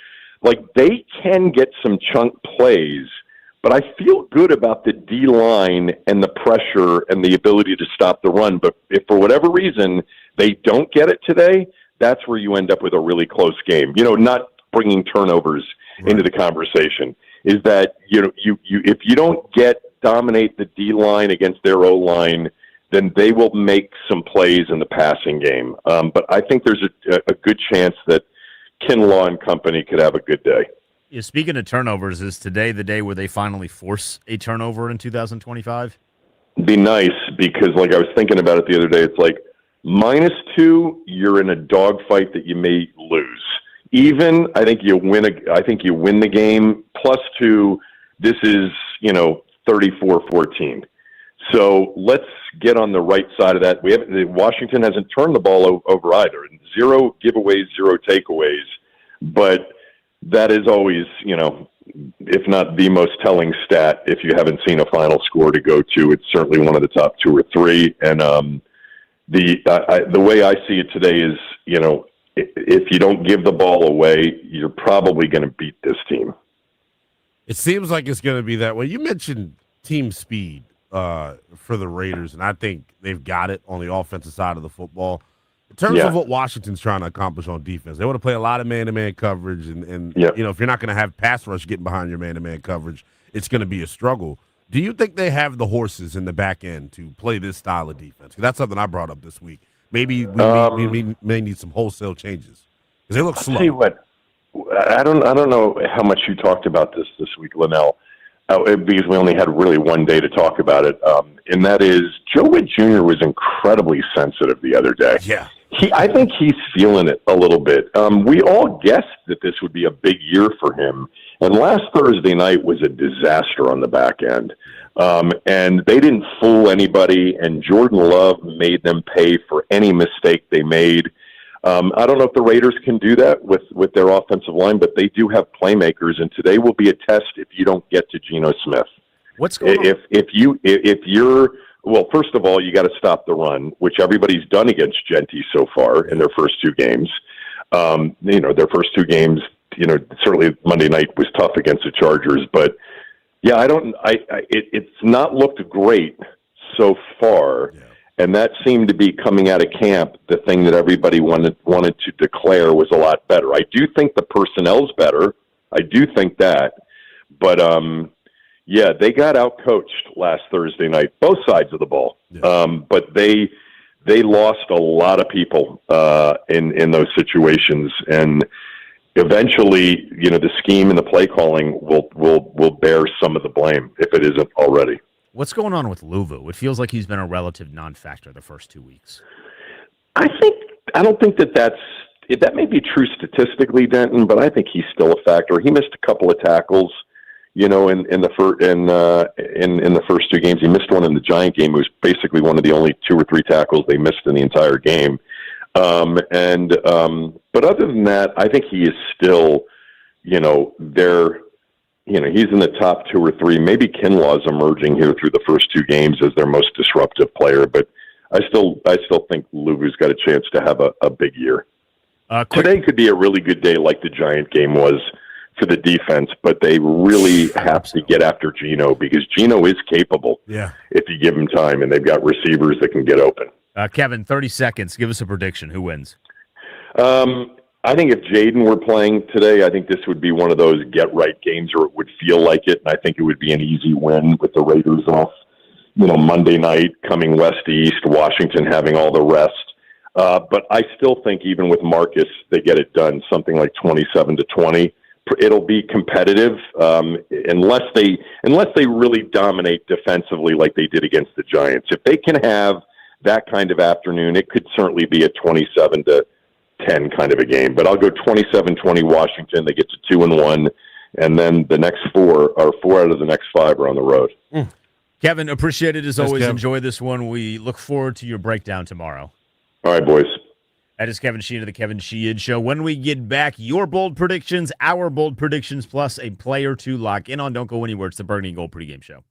Like, they can get some chunk plays, but I feel good about the D line and the pressure and the ability to stop the run. But if for whatever reason they don't get it today, that's where you end up with a really close game. Not bringing turnovers into the conversation is that, if you don't dominate the D line against their O line, then they will make some plays in the passing game. But I think there's a good chance that Kinlaw and company could have a good day.
Yeah, speaking of turnovers, is today the day where they finally force a turnover in 2025?
It'd be nice, because like I was thinking about it the other day, it's like, -2, you're in a dogfight that you may lose. Even, I think you win the game. +2, this is 34-14. So let's get on the right side of that. Washington hasn't turned the ball over either. 0 giveaways, 0 takeaways. But that is always, if not the most telling stat, if you haven't seen a final score to go to, it's certainly one of the top 2 or 3. And the way I see it today is, if you don't give the ball away, you're probably going to beat this team.
It seems like it's going to be that way. You mentioned team speed for the Raiders, and I think they've got it on the offensive side of the football. In terms of what Washington's trying to accomplish on defense, they want to play a lot of man-to-man coverage, and if you're not going to have pass rush getting behind your man-to-man coverage, it's going to be a struggle. Do you think they have the horses in the back end to play this style of defense? 'Cause that's something I brought up this week. Maybe we may need some wholesale changes because they look slow.
I'll tell you what, I don't know how much you talked about this week, Linnell, because we only had really one day to talk about it. And that is, Joe Witt Jr. was incredibly sensitive the other day.
Yeah.
I think he's feeling it a little bit. We all guessed that this would be a big year for him. And last Thursday night was a disaster on the back end. And they didn't fool anybody, and Jordan Love made them pay for any mistake they made. I don't know if the Raiders can do that with their offensive line, but they do have playmakers, and today will be a test if you don't get to Geno Smith.
What's going on?
If you're well, first of all, you got to stop the run, which everybody's done against Genty so far in their first 2 games. Their first two games, certainly Monday night was tough against the Chargers, but yeah, it's not looked great so far.
Yeah.
And that seemed to be coming out of camp. The thing that everybody wanted to declare was a lot better. I do think the personnel's better. I do think that, but yeah, they got outcoached last Thursday night, both sides of the ball.
Yeah.
But they lost a lot of people in those situations, and eventually, the scheme and the play calling will bear some of the blame if it isn't already.
What's going on with Luvu? It feels like he's been a relative non-factor the first 2 weeks.
I don't think that may be true statistically, Denton, but I think he's still a factor. He missed a couple of tackles, in the first two games. He missed one in the Giant game. It was basically one of the only 2 or 3 tackles they missed in the entire game. But other than that, I think he is still, he's in the top 2 or 3. Maybe Kinlaw's emerging here through the first 2 games as their most disruptive player, but I still think Luvu's got a chance to have a big year. Today could be a really good day like the Giant game was for the defense, but they really have to get after Geno because Geno is capable if you give him time, and they've got receivers that can get open.
Kevin, 30 seconds. Give us a prediction. Who wins?
I think if Jaden were playing today, I think this would be one of those get-right games, or it would feel like it, and I think it would be an easy win with the Raiders off, Monday night, coming west to east, Washington having all the rest. But I still think even with Marcus, they get it done, something like 27-20. It'll be competitive unless they really dominate defensively like they did against the Giants. If they can have that kind of afternoon, it could certainly be a 27-10 kind of a game. But I'll go 27-20 Washington. They get to 2-1, and then the next 4 out of the next 5 are on the road.
Kevin, appreciate it as always.
Kevin.
Enjoy this one. We look forward to your breakdown tomorrow.
All right, boys.
That is Kevin Sheehan of the Kevin Sheehan Show. When we get back, your bold predictions, our bold predictions, plus a player to lock in on. Don't go anywhere. It's the Burgundy Gold Pregame Show.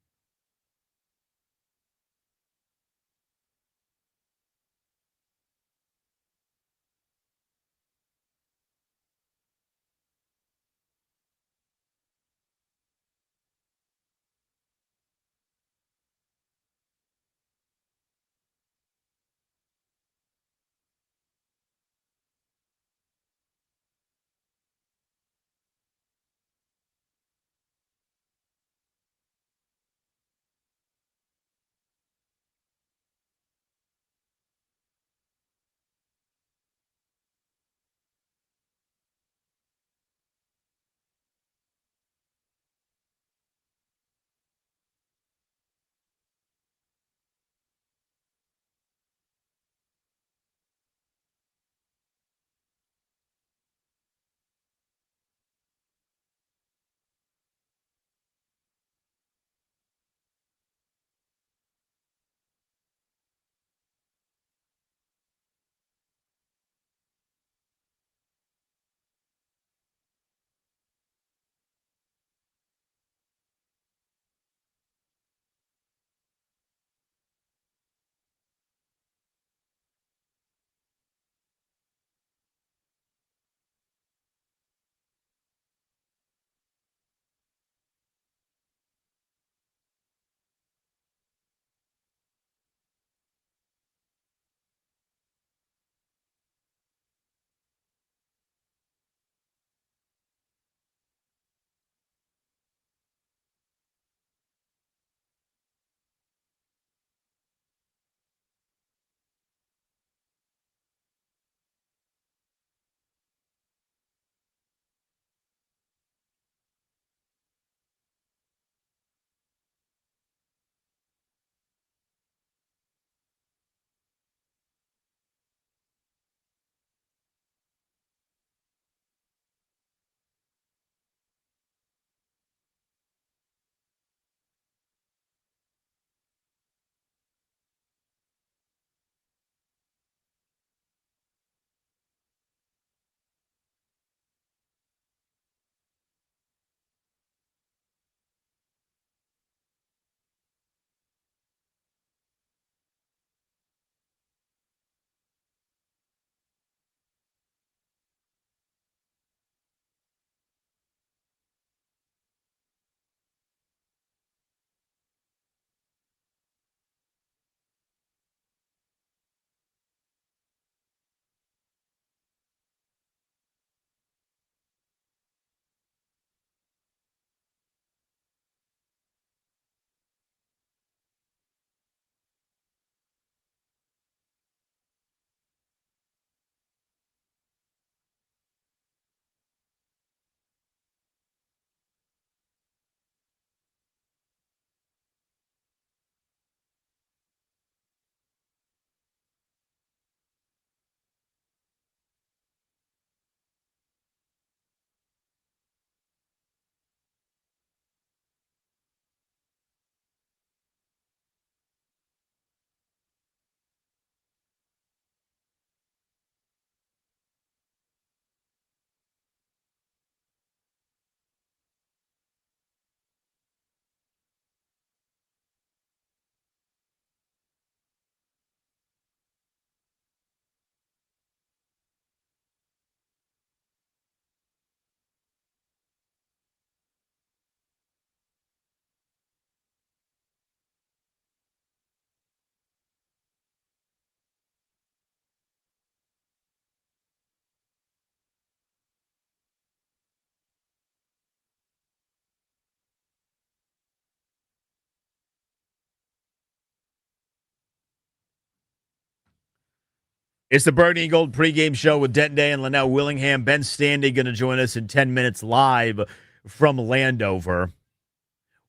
It's the Burgundy and Gold pregame show with Denton Day and Linnell Willingham. Ben Standing going to join us in 10 minutes live from Landover.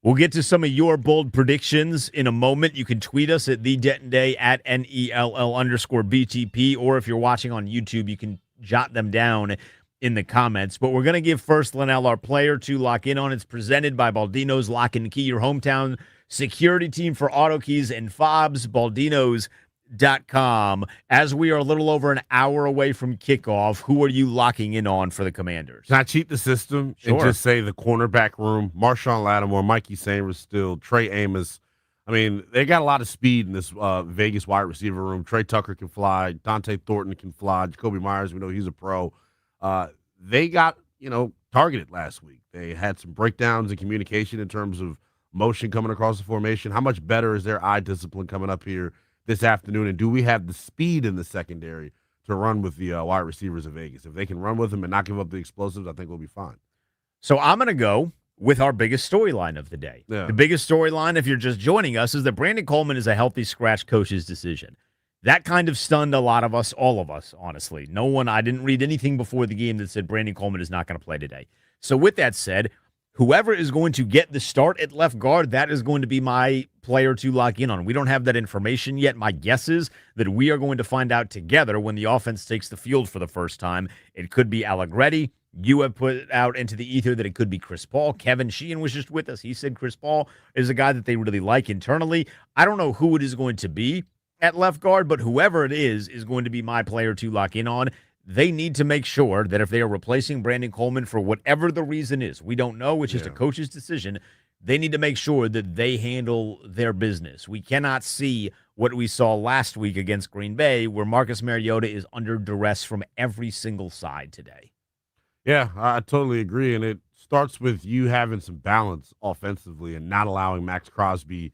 We'll get to some of your bold predictions in a moment. You can tweet us at the Denton Day at NELL_BTP, or if you're watching on YouTube, you can jot them down in the comments. But we're going to give first, Linnell, our player to lock in on. It's presented by Baldino's Lock and Key, your hometown security team for auto keys and fobs. Baldino's.com. As we are a little over an hour away from kickoff, who are you locking in on for the Commanders?
Can I cheat the system and just say the cornerback room? Marshawn Lattimore, Mikey Sanders still, Trey Amos. I mean, they got a lot of speed in this Vegas wide receiver room. Trey Tucker can fly. Dante Thornton can fly. Jacoby Myers, we know he's a pro. They got, targeted last week. They had some breakdowns in communication in terms of motion coming across the formation. How much better is their eye discipline coming up here this afternoon, and do we have the speed in the secondary to run with the wide receivers of Vegas? If they can run with them and not give up the explosives, I think we'll be fine.
So I'm going to go with our biggest storyline of the day.
Yeah.
The biggest storyline, if you're just joining us, is that Brandon Coleman is a healthy scratch coach's decision. That kind of stunned a lot of us, all of us, honestly. I didn't read anything before the game that said Brandon Coleman is not going to play today. So with that said, whoever is going to get the start at left guard, that is going to be my player to lock in on. We don't have that information yet. My guess is that we are going to find out together when the offense takes the field for the first time. It could be Allegretti. You have put out into the ether that it could be Chris Paul. Kevin Sheehan was just with us. He said Chris Paul is a guy that they really like internally. I don't know who it is going to be at left guard, but whoever it is going to be my player to lock in on. They need to make sure that if they are replacing Brandon Coleman for whatever the reason is, we don't know, which is a coach's decision, they need to make sure that they handle their business. We cannot see what we saw last week against Green Bay, where Marcus Mariota is under duress from every single side today.
Yeah, I totally agree, and it starts with you having some balance offensively and not allowing Max Crosby.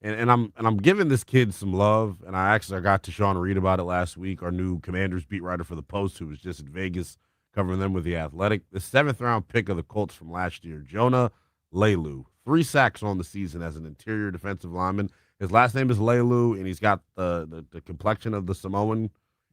And I'm giving this kid some love, and I got to Sean Reed about it last week, our new Commanders beat writer for the Post, who was just in Vegas covering them with The Athletic. The 7th-round pick of the Colts from last year, Jonah Leilua, 3 sacks on the season as an interior defensive lineman. His last name is Leilua, and he's got the complexion of the Samoan.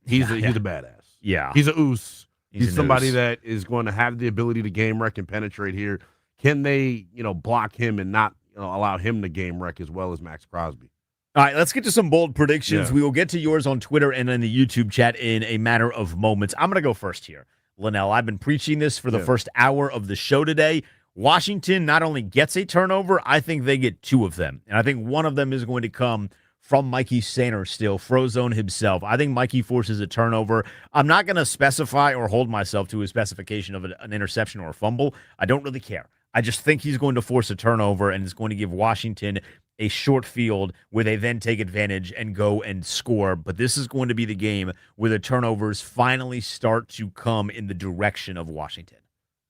He's a badass.
Yeah.
He's a oos. He's somebody
oos.
that is going to have the ability to game wreck and penetrate here. Can they, block him and not allow him to game wreck as well as Max Crosby?
All right, let's get to some bold predictions.
Yeah.
We will get to yours on Twitter and in the YouTube chat in a matter of moments. I'm going to go first here, Linnell. I've been preaching this for the first hour of the show today. Washington not only gets a turnover, I think they get 2 of them. And I think one of them is going to come from Mikey Sanders still, Frozone himself. I think Mikey forces a turnover. I'm not going to specify or hold myself to a specification of an interception or a fumble. I don't really care. I just think he's going to force a turnover, and it's going to give Washington a short field where they then take advantage and go and score. But this is going to be the game where the turnovers finally start to come in the direction of Washington.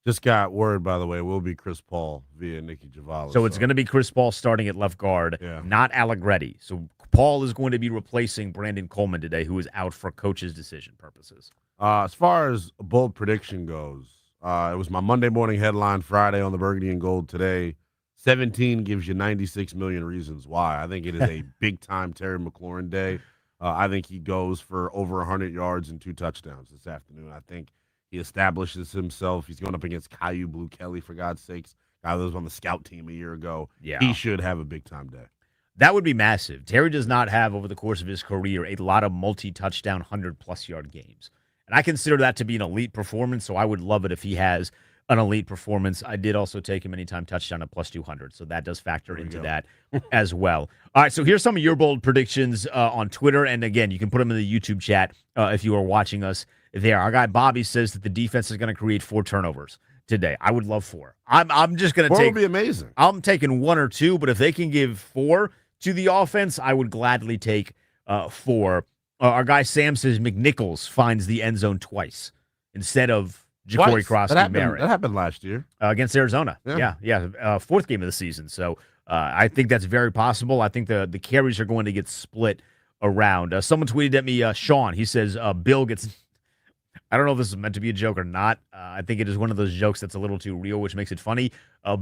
Just got word, by the way, will be Chris Paul via Nicky Javalis.
So it's going to be Chris Paul starting at left guard, not Allegretti. So Paul is going to be replacing Brandon Coleman today, who is out for coach's decision purposes.
As far as a bold prediction goes, it was my Monday morning headline Friday on the Burgundy and Gold today. 17 gives you 96 million reasons why. I think it is a big-time Terry McLaurin day. I think he goes for over 100 yards and 2 touchdowns this afternoon. I think he establishes himself. He's going up against Caillou Blue Kelly, for God's sakes. Guy that was on the scout team a year ago.
Yeah.
He should have a big-time day.
That would be massive. Terry does not have, over the course of his career, a lot of multi-touchdown, 100-plus yard games. And I consider that to be an elite performance, so I would love it if he has an elite performance. I did also take him anytime touchdown at plus 200, so that does factor into that as well. All right, so here's some of your bold predictions on Twitter. And, again, you can put them in the YouTube chat if you are watching us there. Our guy Bobby says that the defense is going to create 4 turnovers today. I would love 4. I'm just going to take –
4 would be amazing.
I'm taking 1 or 2, but if they can give 4 to the offense, I would gladly take 4. Our guy Sam says McNichols finds the end zone twice instead of Ja'Cory Crosby Merritt.
That happened last year.
Against Arizona. Yeah. 4th game of the season. So I think that's very possible. I think the carries are going to get split around. Someone tweeted at me, Sean. He says Bill gets – I don't know if this is meant to be a joke or not. I think it is one of those jokes that's a little too real, which makes it funny.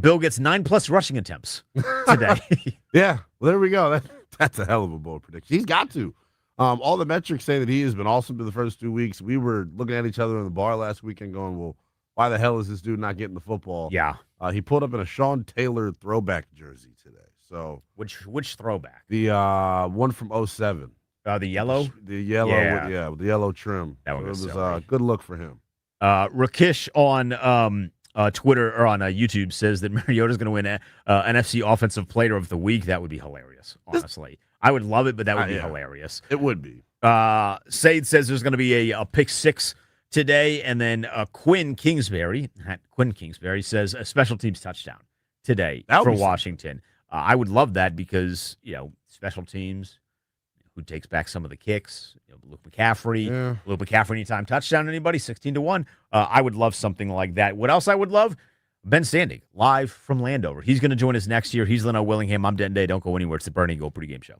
Bill gets 9+ rushing attempts today.
Yeah, well, there we go. That's a hell of a bold prediction. He's got to. All the metrics say that he has been awesome through the first 2 weeks. We were looking at each other in the bar last weekend going, well, why the hell is this dude not getting the football?
Yeah.
He pulled up in a Sean Taylor throwback jersey today. So
Which throwback?
the one from '07.
The yellow?
The yellow,
Yeah.
with the yellow trim.
That one
So it
was
was
silly.
a good look for him.
Rakish on Twitter or on YouTube says that Mariota's going to win NFC Offensive Player of the Week. That would be hilarious, honestly. I would love it, but that would be hilarious.
It would be.
Sade says there's going to be a pick six today, and then Quinn Kingsbury says a special teams touchdown today for Washington. I would love that because, special teams, who takes back some of the kicks, Luke McCaffrey. Luke McCaffrey anytime touchdown, anybody, 16-1. I would love something like that. What else I would love? Ben Standing, live from Landover. He's going to join us next year. He's Leno Willingham. I'm Denton Day. Don't go anywhere. It's the Burning Goal pregame show.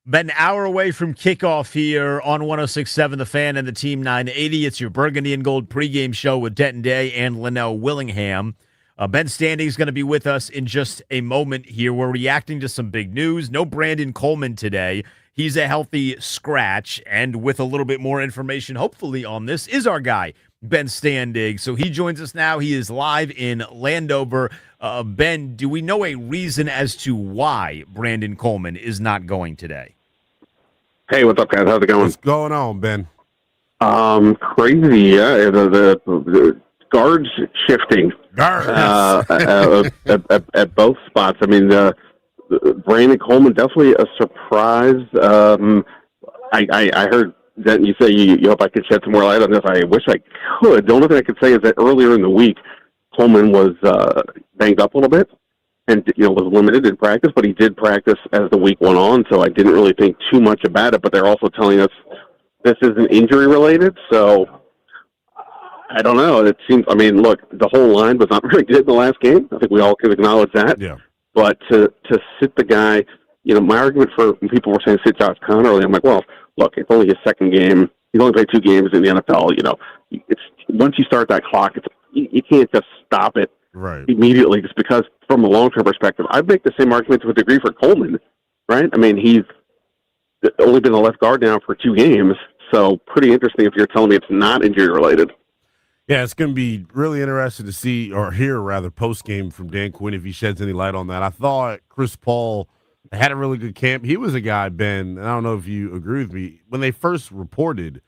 About an hour away from kickoff here on 106.7 The Fan and the Team 980. It's your Burgundy and Gold pregame show with Denton Day and Linnell Willingham. Ben Standing is going to be with us in just a moment here. We're reacting to some big news. No Brandon Coleman today. He's a healthy scratch, and with a little bit more information, hopefully, on this is our guy, Ben Standing. So he joins us now. He is live in Landover. Ben, do we know a reason as to why Brandon Coleman is not going today?
Hey, what's up, guys? How's it going?
What's going on, Ben?
Crazy, yeah. The guards shifting at both spots. I mean, Brandon Coleman definitely a surprise. I heard that you say you hope I could shed some more light on this. I wish I could. The only thing I could say is that earlier in the week, Coleman was banged up a little bit and was limited in practice, but he did practice as the week went on, so I didn't really think too much about it. But they're also telling us this isn't injury related, so I don't know. It seems. I mean, look, the whole line was not very good in the last game. I think we all can acknowledge that.
Yeah.
But to sit the guy, my argument for when people were saying sit Josh Connerly, I'm like, well, look, it's only his second game. He's only played 2 games in the NFL. It's once you start that clock, you can't just stop it immediately just because from a long-term perspective. I'd make the same argument to a degree for Coleman, right? I mean, he's only been the left guard now for 2 games, so pretty interesting if you're telling me it's not injury-related.
Yeah, it's going to be really interesting to see, or hear rather, post-game from Dan Quinn if he sheds any light on that. I thought Chris Paul had a really good camp. He was a guy, Ben, and I don't know if you agree with me, when they first reported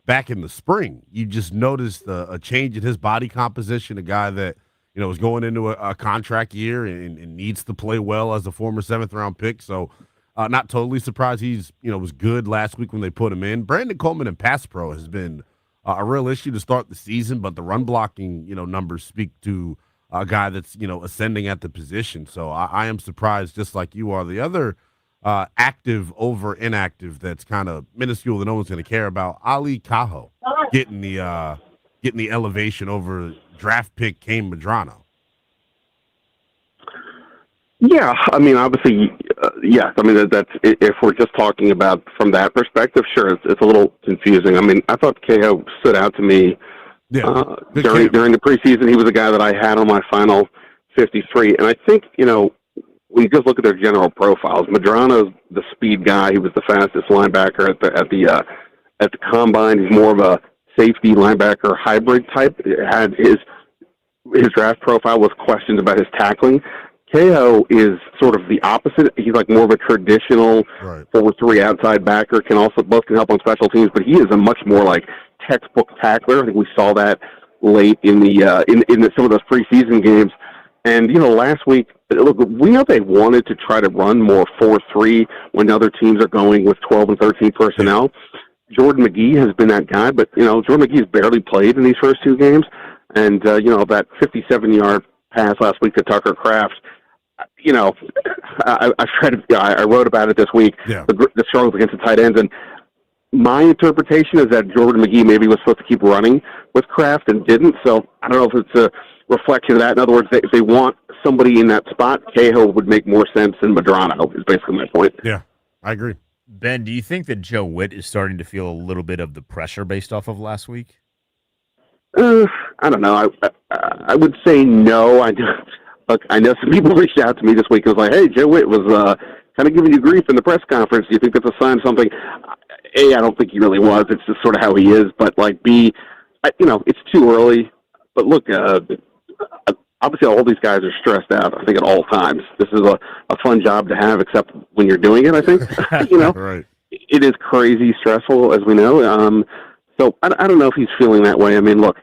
back in the spring, you just noticed a change in his body composition, a guy that was going into a contract year and needs to play well as a former 7th-round pick. So not totally surprised he's was good last week when they put him in. Brandon Coleman in pass pro has been a real issue to start the season, but the run blocking numbers speak to a guy that's ascending at the position. So I am surprised, just like you are. The other active over inactive that's kind of minuscule that no one's going to care about, Ali Cajo getting the elevation over draft pick Kane Madrano.
Yeah, I mean, obviously, yes. I mean, that's if we're just talking about from that perspective, sure, it's a little confusing. I mean, I thought Cajo stood out to me during the preseason. He was a guy that I had on my final 53, and I think when you just look at their general profiles, Madrano's the speed guy. He was the fastest linebacker at the combine. He's more of a safety linebacker hybrid type. Had his draft profile was questions about his tackling. Cajo is sort of the opposite. He's like more of a traditional 4-3 outside backer. Both can help on special teams, but he is a much more like textbook tackler. I think we saw that late in some of those preseason games. And last week, look, we know they wanted to try to run more 4-3 when other teams are going with 12 and 13 personnel. Jordan McGee has been that guy, but Jordan McGee has barely played in these first 2 games, and that 57-yard pass last week to Tucker Kraft. I wrote about it this week.
Yeah.
The struggles against the tight ends, and my interpretation is that Jordan McGee maybe was supposed to keep running with Kraft and didn't. So I don't know if it's a reflection of that. In other words, if they want somebody in that spot, Cajo would make more sense than Madrano. Is basically my point.
Yeah, I agree.
Ben, do you think that Joe Witt is starting to feel a little bit of the pressure based off of last week?
I don't know. I would say no. Look, I know some people reached out to me this week and was like, hey, Joe Witt was kind of giving you grief in the press conference. Do you think that's a sign of something? A, I don't think he really was. It's just sort of how he is. But, like, B, it's too early. But, look, obviously all these guys are stressed out, I think, at all times. This is a fun job to have, except when you're doing it, I think.
Right.
It is crazy stressful, as we know. So I don't know if he's feeling that way. I mean, look,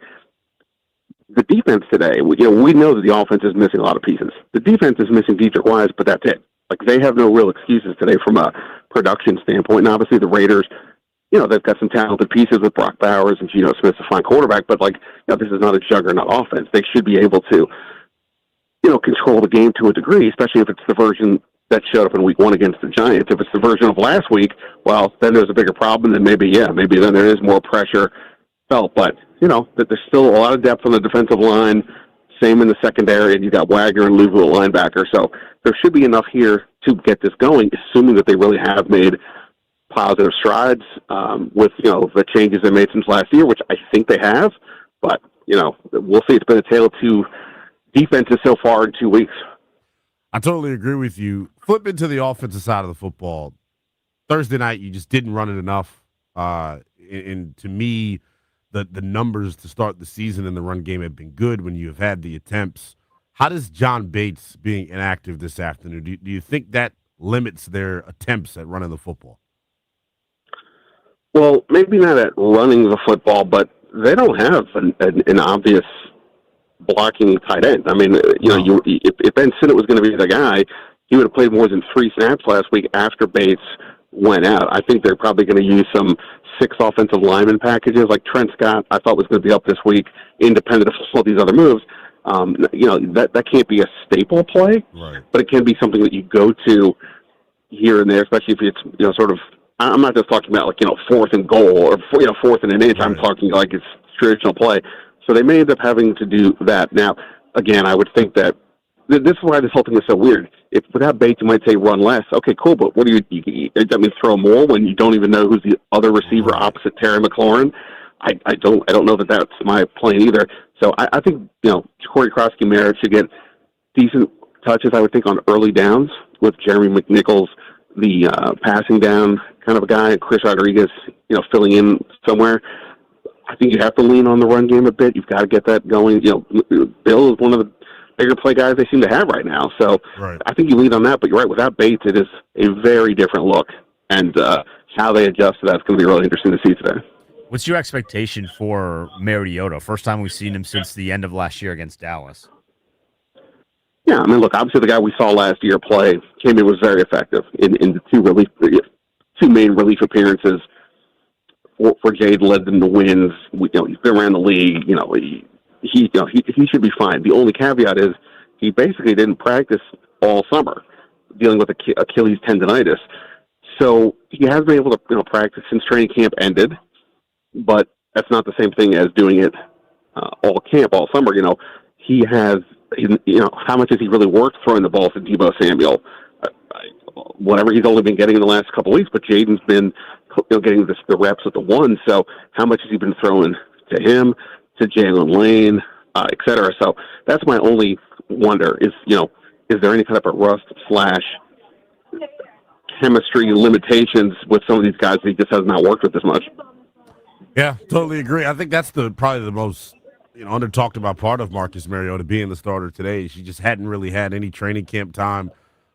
the defense today, we know that the offense is missing a lot of pieces. The defense is missing Dietrich Wise, but that's it. Like, they have no real excuses today from a production standpoint. And obviously the Raiders, they've got some talented pieces with Brock Bowers and Geno Smith's a fine quarterback, but this is not a juggernaut offense. They should be able to, control the game to a degree, especially if it's the version that showed up in week 1 against the Giants. If it's the version of last week, well, then there's a bigger problem. Then maybe then there is more pressure felt. But, that there's still a lot of depth on the defensive line. Same in the secondary, and you got Wagner and Louisville at linebacker. So there should be enough here to get this going, assuming that they really have made positive strides with the changes they made since last year, which I think they have. But we'll see. It's been a tale of two defenses so far in 2 weeks.
I totally agree with you. Flip into the offensive side of the football. Thursday night, you just didn't run it enough. And to me, the numbers to start the season in the run game have been good when you have had the attempts. How does John Bates being inactive this afternoon, do you think that limits their attempts at running the football?
Well, maybe not at running the football, but they don't have an obvious blocking tight end. I mean, if Ben Sinnott was going to be the guy, he would have played more than 3 snaps last week after Bates went out. I think they're probably going to use some 6 offensive lineman packages, like Trent Scott, I thought was going to be up this week, independent of all these other moves. That can't be a staple play,
right,
but it can be something that you go to here and there, especially if it's, sort of, I'm not just talking about 4th and goal or, 4th and an inch.
Right.
I'm talking like it's traditional play. So they may end up having to do that. Now, again, I would think that this is why this whole thing is so weird. If without Bates, you might say run less. Okay, cool, but what do you that means throw more when you don't even know who's the other receiver opposite Terry McLaurin? I don't know that that's my plan either. So I think, Corey Krosky-Merritt should get decent touches, I would think, on early downs with Jeremy McNichols, the passing down kind of a guy, and Chris Rodriguez, filling in somewhere. I think you have to lean on the run game a bit. You've got to get that going. Bill is one of the bigger play guys they seem to have right now. So
right.
I think you lean on that, but you're right. Without Bates, it is a very different look. And how they adjust to that is going to be really interesting to see today.
What's your expectation for Mariota? First time we've seen him since the end of last year against Dallas.
Yeah, I mean, look, obviously the guy we saw last year play came in was very effective in the two main relief appearances for Jade, led them to wins. He's been around the league. He should be fine. The only caveat is he basically didn't practice all summer, dealing with Achilles tendonitis. So he has been able to practice since training camp ended, but that's not the same thing as doing it all camp, all summer. He has. How much has he really worked throwing the ball to Deebo Samuel? Whatever he's only been getting in the last couple of weeks, but Jaden's been getting the reps with the one. So how much has he been throwing to him, to Jalen Lane, et cetera? So that's my only wonder is there any kind of a rust / chemistry limitations with some of these guys that he just has not worked with as much?
Yeah, totally agree. I think that's probably the most under talked about part of Marcus Mariota being the starter today. She just hadn't really had any training camp time,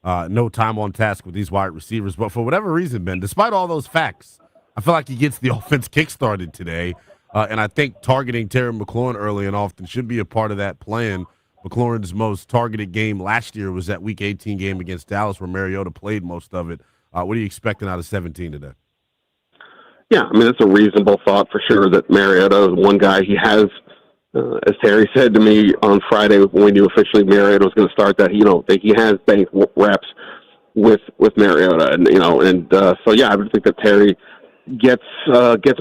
no time on task with these wide receivers. But for whatever reason, Ben, despite all those facts, I feel like he gets the offense kickstarted today. And I think targeting Terry McLaurin early and often should be a part of that plan. McLaurin's most targeted game last year was that Week 18 game against Dallas where Mariota played most of it. What are you expecting out of 17 today?
Yeah, I mean, it's a reasonable thought for sure that Mariota is one guy he has. As Terry said to me on Friday when we knew officially Mariota was going to start, that that he has banked reps with Mariota, and so yeah, I would think that Terry gets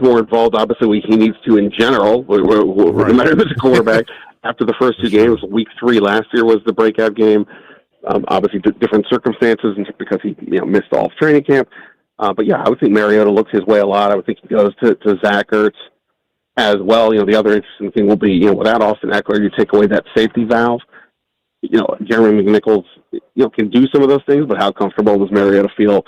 more involved. Obviously, he needs to in general, no matter who's a quarterback. After the first 2 games, Week 3 last year was the breakout game. Obviously, different circumstances, and because he missed all of training camp. But yeah, I would think Mariota looks his way a lot. I would think he goes to Zach Ertz as well. The other interesting thing will be, without Austin Eckler, you take away that safety valve. Jeremy McNichols, can do some of those things, but how comfortable does Mariota feel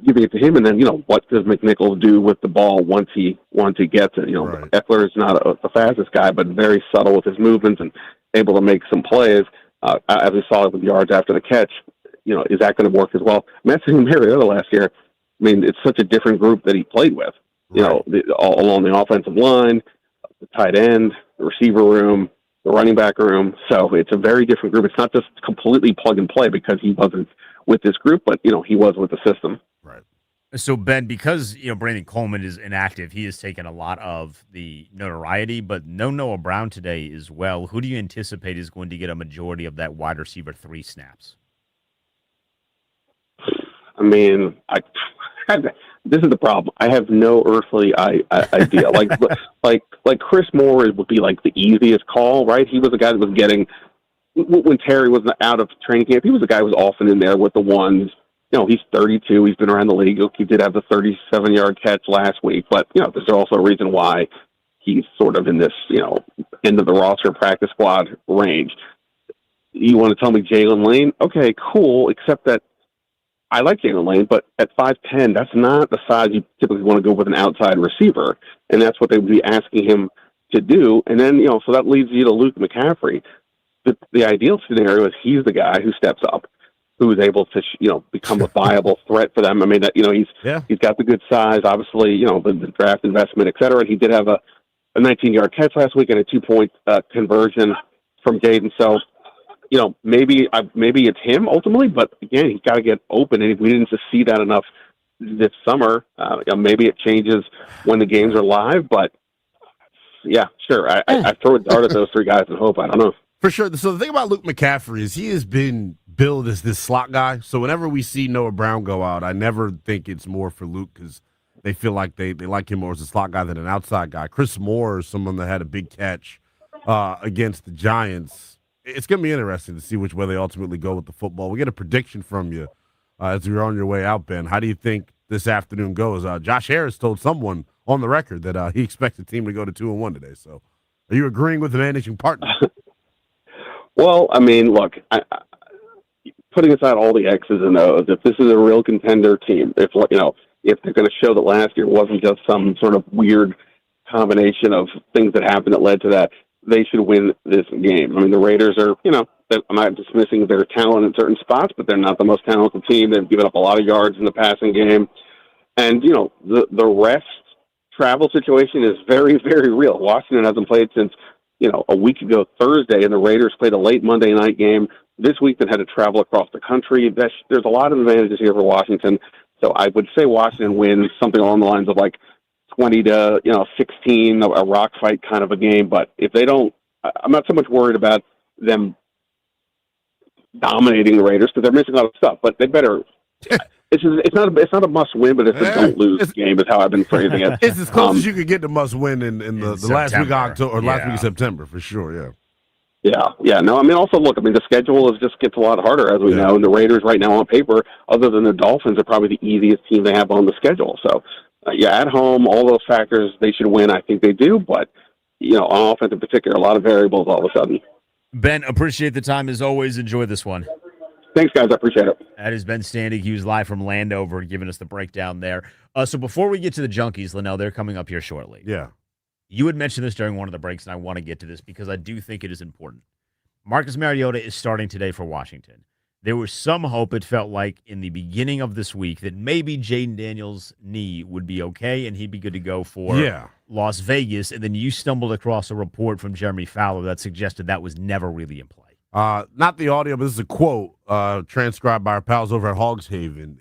giving it to him? And then, what does McNichols do with the ball once he gets it?
Right.
Eckler is not the fastest guy, but very subtle with his movements and able to make some plays. As we saw with yards after the catch, is that going to work as well? Messing Mariota last year, I mean, it's such a different group that he played with. All along the offensive line, the tight end, the receiver room, the running back room. So it's a very different group. It's not just completely plug and play because he wasn't with this group, but, he was with the system.
Right.
So, Ben, because, Brandon Coleman is inactive, he has taken a lot of the notoriety, but no Noah Brown today as well. Who do you anticipate is going to get a majority of that wide receiver 3 snaps?
I mean, this is the problem. I have no earthly idea. like Chris Moore would be like the easiest call, right? He was the guy that was getting, when Terry was out of training camp, he was the guy who was often in there with the ones, he's 32. He's been around the league. He did have the 37-yard catch last week, but there's also a reason why he's sort of in this end of the roster practice squad range. You want to tell me Jalen Lane? Okay, cool. Except that I like Jalen Lane, but at 5'10", that's not the size you typically want to go with an outside receiver, and that's what they would be asking him to do. And then so that leads you to Luke McCaffrey. The ideal scenario is he's the guy who steps up, who is able to become a viable threat for them. I mean, that he's got the good size, obviously, the draft investment, et cetera. And he did have a 19-yard catch last week and a 2-point conversion from Jaden. So, maybe it's him ultimately, but again, he's got to get open. And if we didn't just see that enough this summer, maybe it changes when the games are live. But yeah, sure. I throw a dart at those three guys and hope. I don't know.
For sure. So the thing about Luke McCaffrey is he has been billed as this slot guy. So whenever we see Noah Brown go out, I never think it's more for Luke because they feel like they like him more as a slot guy than an outside guy. Chris Moore is someone that had a big catch against the Giants. It's going to be interesting to see which way they ultimately go with the football. We get a prediction from you as you're on your way out, Ben. How do you think this afternoon goes? Josh Harris told someone on the record that he expects the team to go to 2-1 today. So are you agreeing with the managing partner?
Well, I mean, look, putting aside all the X's and O's, if this is a real contender team, if they're going to show that last year wasn't just some sort of weird combination of things that happened that led to that, they should win this game. I mean, the Raiders are, I'm not dismissing their talent in certain spots, but they're not the most talented team. They've given up a lot of yards in the passing game. And, the rest travel situation is very, very real. Washington hasn't played since, a week ago Thursday, and the Raiders played a late Monday night game this week that had to travel across the country. There's a lot of advantages here for Washington. So I would say Washington wins something along the lines of like 20 to 16, a rock fight kind of a game. But if they don't, I'm not so much worried about them dominating the Raiders because they're missing a lot of stuff. But they better. It's not a must win, but it's a don't lose game is how I've been phrasing it.
It's as close as you could get to must win in the last week of October or last week of September for sure.
Yeah. No, I mean, also look. I mean, the schedule just gets a lot harder as we know, and the Raiders right now on paper, other than the Dolphins, are probably the easiest team they have on the schedule. So, at home, all those factors they should win. I think they do, but on offense in particular, a lot of variables all of a sudden.
Ben, appreciate the time as always. Enjoy this one.
Thanks, guys. I appreciate it.
That is Ben Standig. He was live from Landover giving us the breakdown there. So before we get to the Junkies, Linnell, they're coming up here shortly.
Yeah.
You had mentioned this during one of the breaks, and I want to get to this because I do think it is important. Marcus Mariota is starting today for Washington. There was some hope, it felt like, in the beginning of this week that maybe Jaden Daniels' knee would be okay and he'd be good to go for Las Vegas. And then you stumbled across a report from Jeremy Fowler that suggested that was never really in play.
Not the audio, but this is a quote transcribed by our pals over at Hogs Haven.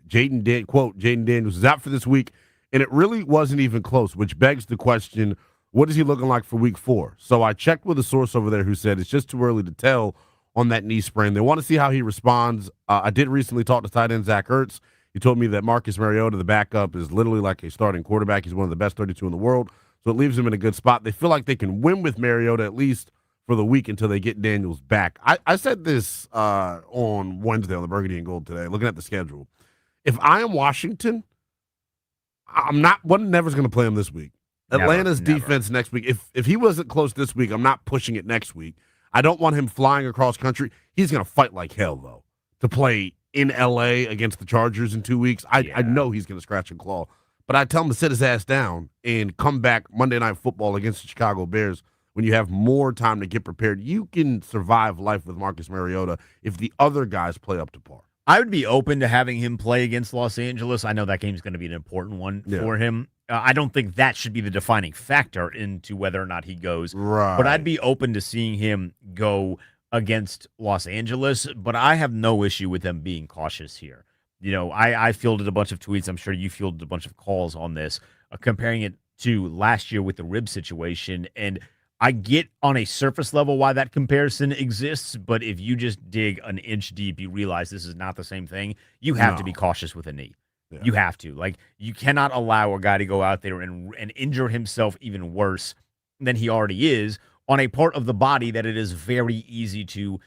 Quote, Jaden Daniels is out for this week, and it really wasn't even close, which begs the question, what is he looking like for week 4? So I checked with a source over there who said it's just too early to tell on that knee sprain. They want to see how he responds. I did recently talk to tight end Zach Ertz. He told me that Marcus Mariota, the backup, is literally like a starting quarterback. He's one of the best 32 in the world, so it leaves him in a good spot. They feel like they can win with Mariota at least for the week until they get Daniels back. I said this on Wednesday on the Burgundy and Gold today, looking at the schedule. If I am Washington, never's going to play him this week. Atlanta's defense next week. If he wasn't close this week, I'm not pushing it next week. I don't want him flying across country. He's going to fight like hell, though, to play in L.A. against the Chargers in 2 weeks. I know he's going to scratch and claw. But I tell him to sit his ass down and come back Monday Night Football against the Chicago Bears when you have more time to get prepared. You can survive life with Marcus Mariota if the other guys play up to par.
I would be open to having him play against Los Angeles. I know that game's going to be an important one for him. I don't think that should be the defining factor into whether or not he goes.
Right.
But I'd be open to seeing him go against Los Angeles. But I have no issue with them being cautious here. I fielded a bunch of tweets. I'm sure you fielded a bunch of calls on this, comparing it to last year with the rib situation. And I get on a surface level why that comparison exists, but if you just dig an inch deep, you realize this is not the same thing. You have to be cautious with a knee. Yeah. You have to. You cannot allow a guy to go out there and injure himself even worse than he already is on a part of the body that it is very easy to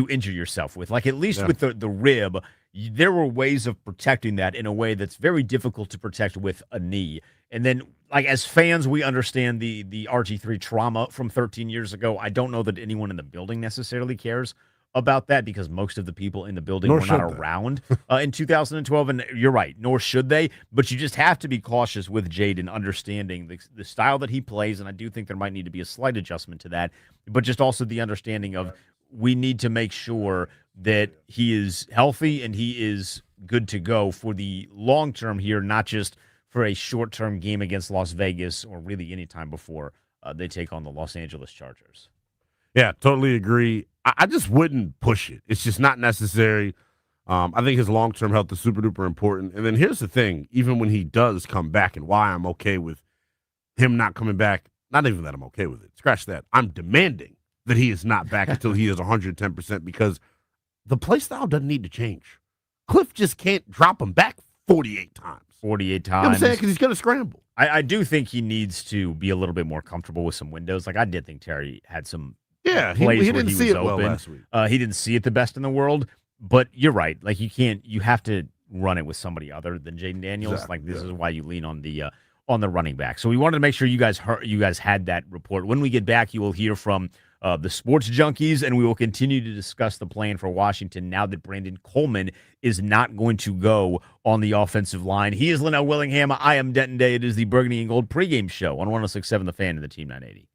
injure yourself with. At least with the rib, there were ways of protecting that in a way that's very difficult to protect with a knee. And then, like, as fans, we understand the RG3 trauma from 13 years ago. I don't know that anyone in the building necessarily cares about that because most of the people in the building
Nor
were not
should they.
around in 2012. And you're right, nor should they. But you just have to be cautious with Jaden understanding the style that he plays. And I do think there might need to be a slight adjustment to that. But just also the understanding of we need to make sure that he is healthy and he is good to go for the long term here, not just for a short term game against Las Vegas or really any time before they take on the Los Angeles Chargers.
Yeah, totally agree. I just wouldn't push it. It's just not necessary. I think his long term health is super duper important. And then here's the thing: even when he does come back, and why I'm okay with him not coming back, not even that I'm okay with it. Scratch that. I'm demanding that he is not back until he is 110% because the play style doesn't need to change. Cliff just can't drop him back 48 times.
48
You know what I'm
times.
saying? Because he's going to scramble.
I do think he needs to be a little bit more comfortable with some windows. Like I did think Terry had some
Yeah,
plays
he
where
didn't
he
see
was
it well
open.
last week.
He didn't see it the best in the world, but you're right. Like you have to run it with somebody other than Jaden Daniels.
Exactly,
Like this
yeah.
is why you lean on the running back. So we wanted to make sure you guys had that report. When we get back, you will hear from the sports junkies, and we will continue to discuss the plan for Washington now that Brandon Coleman is not going to go on the offensive line. He is Linnell Willingham. I am Denton Day. It is the Burgundy and Gold pregame show on 106.7 The Fan and the Team 980.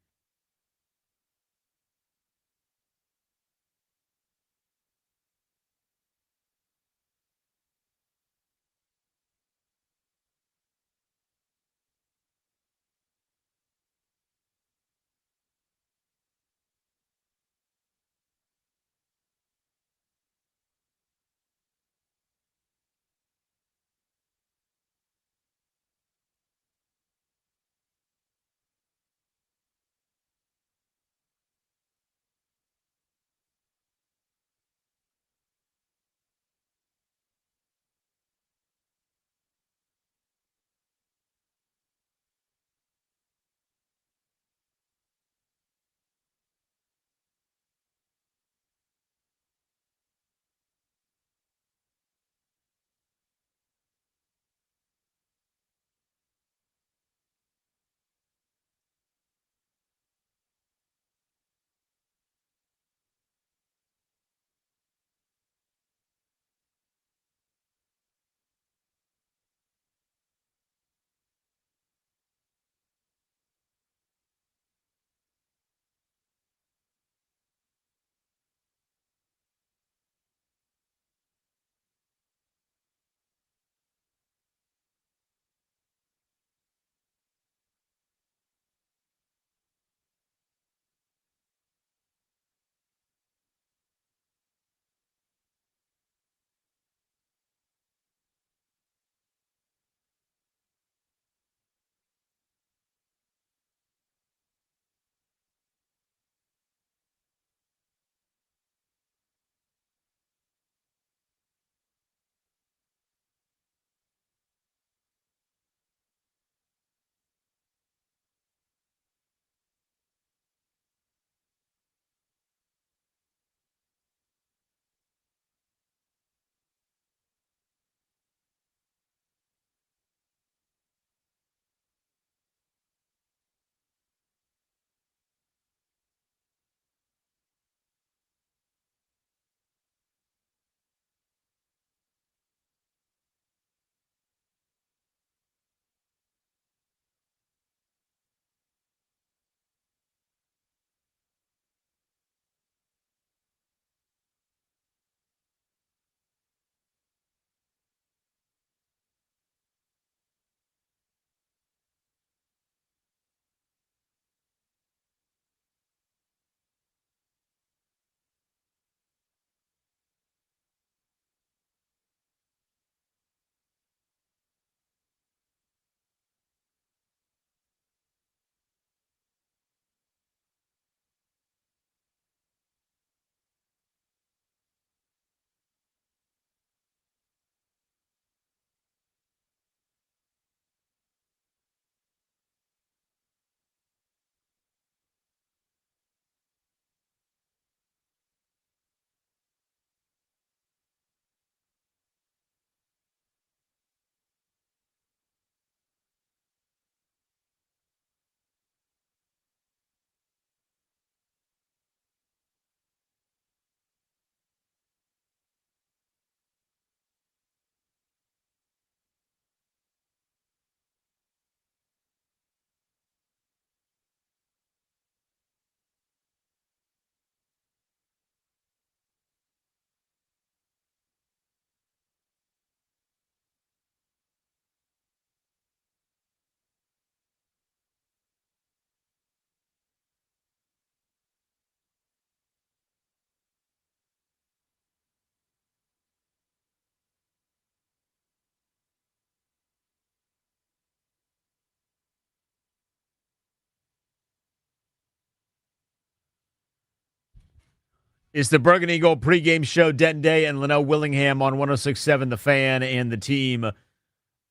It's the Burgundy Gold pregame show. Denton Day and Linnell Willingham on 106.7 The Fan and the Team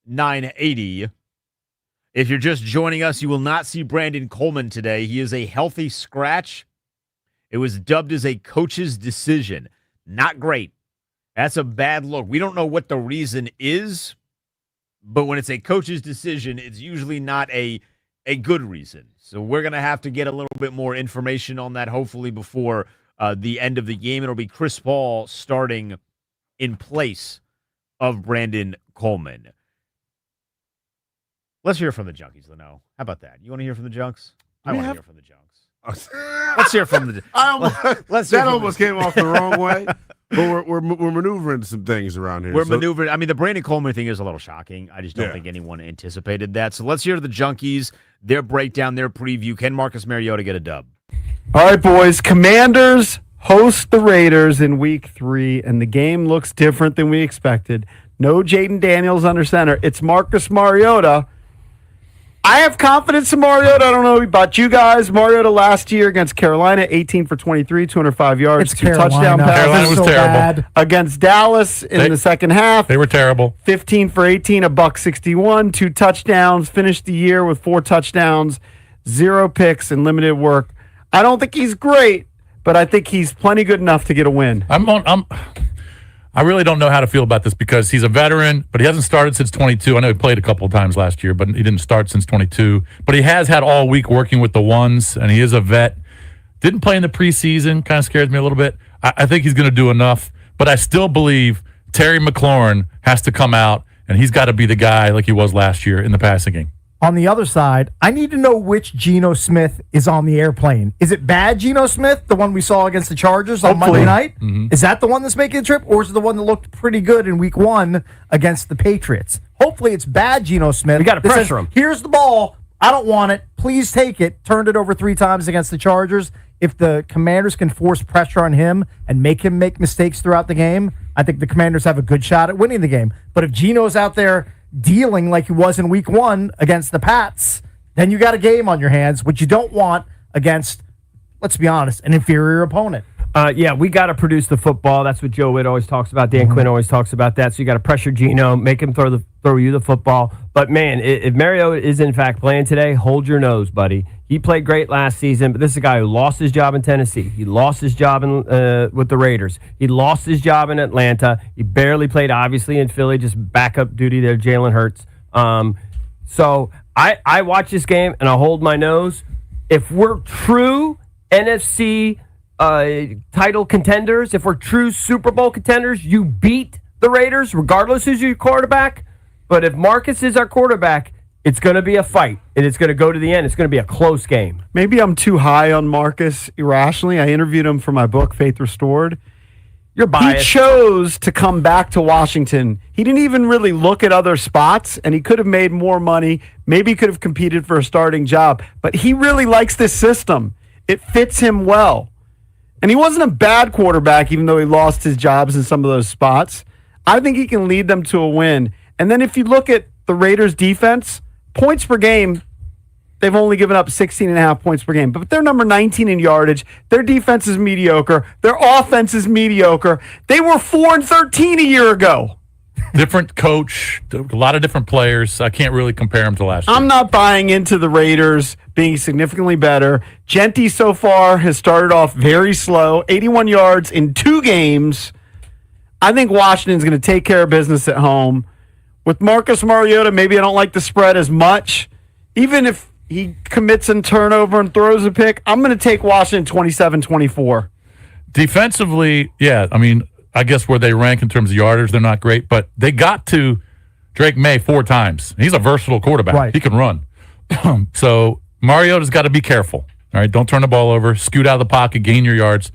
980. If you're just joining us, you will not see Brandon Coleman today. He is a healthy scratch. It was dubbed as a coach's decision. Not great. That's a bad look. We don't know what the reason is, but when it's a coach's decision, it's usually not a good reason. So we're going to have to get a little bit more information on that, hopefully before the end of the game. It'll be Chris Paul starting in place of Brandon Coleman. Let's hear from the Junkies, Leno. How about that? You want to hear from the Junks? I want to hear from the Junks. Let's hear from the.
That almost came off the wrong way. But we're maneuvering some things around here.
We're maneuvering. I mean, the Brandon Coleman thing is a little shocking. I just don't think anyone anticipated that. So let's hear the Junkies, their breakdown, their preview. Can Marcus Mariota get a dub?
All right, boys. Commanders host the Raiders in Week 3, and the game looks different than we expected. No Jaden Daniels under center. It's Marcus Mariota. I have confidence in Mariota. I don't know about you guys. Mariota last year against Carolina, 18 for 23, 205 yards,
It's
2
Carolina.
touchdown passes.
Carolina was
so
terrible.
bad.
Against Dallas in the second half,
They were terrible.
15 for 18, $161, 2 touchdowns. Finished the year with 4 touchdowns, 0 picks, and limited work. I don't think he's great, but I think he's plenty good enough to get a win.
I really don't know how to feel about this because he's a veteran, but he hasn't started since 22. I know he played a couple of times last year, but he didn't start since 22. But he has had all week working with the ones, and he is a vet. Didn't play in the preseason. Kind of scares me a little bit. I think he's going to do enough, but I still believe Terry McLaurin has to come out, and he's got to be the guy like he was last year in the passing game.
On the other side, I need to know which Geno Smith is on the airplane. Is it bad Geno Smith, the one we saw against the Chargers on Monday night? Mm-hmm. Is that the one that's making the trip, or is it the one that looked pretty good in Week 1 against the Patriots? Hopefully it's bad Geno Smith.
We got to pressure him.
Here's the ball. I don't want it. Please take it. Turned it over 3 times against the Chargers. If the Commanders can force pressure on him and make him make mistakes throughout the game, I think the Commanders have a good shot at winning the game. But if Geno's out there dealing like he was in Week 1 against the Pats, then you got a game on your hands, which you don't want against, let's be honest, an inferior opponent.
Yeah, we got to produce the football. That's what Joe Witt always talks about. Dan Quinn always talks about that. So you got to pressure Geno, make him throw you the football. But, man, if Mariota is, in fact, playing today, hold your nose, buddy. He played great last season, but this is a guy who lost his job in Tennessee. He lost his job with the Raiders. He lost his job in Atlanta. He barely played, obviously, in Philly, just backup duty there, Jalen Hurts. So I watch this game, and I hold my nose. If we're true NFC title contenders, if we're true Super Bowl contenders, you beat the Raiders, regardless who's your quarterback. But if Marcus is our quarterback, it's going to be a fight, and it's going to go to the end. It's going to be a close game.
Maybe I'm too high on Marcus irrationally. I interviewed him for my book, Faith Restored.
You're biased.
He chose to come back to Washington. He didn't even really look at other spots, and he could have made more money. Maybe he could have competed for a starting job. But he really likes this system. It fits him well. And he wasn't a bad quarterback, even though he lost his jobs in some of those spots. I think he can lead them to a win. And then if you look at the Raiders' defense, points per game, they've only given up 16.5 points per game. But they're number 19 in yardage. Their defense is mediocre. Their offense is mediocre. They were 4-13 a year ago.
Different coach, a lot of different players. I can't really compare them to last year.
I'm not buying into the Raiders being significantly better. Genty so far has started off very slow, 81 yards in 2 games. I think Washington's going to take care of business at home. With Marcus Mariota, maybe I don't like the spread as much. Even if he commits a turnover and throws a pick, I'm going to take Washington 27-24.
Defensively, yeah, I mean, I guess where they rank in terms of yardage, they're not great, but they got to Drake May 4 times. He's a versatile quarterback.
Right.
He can run. So Mariota's got to be careful. All right, don't turn the ball over. Scoot out of the pocket, gain your yards.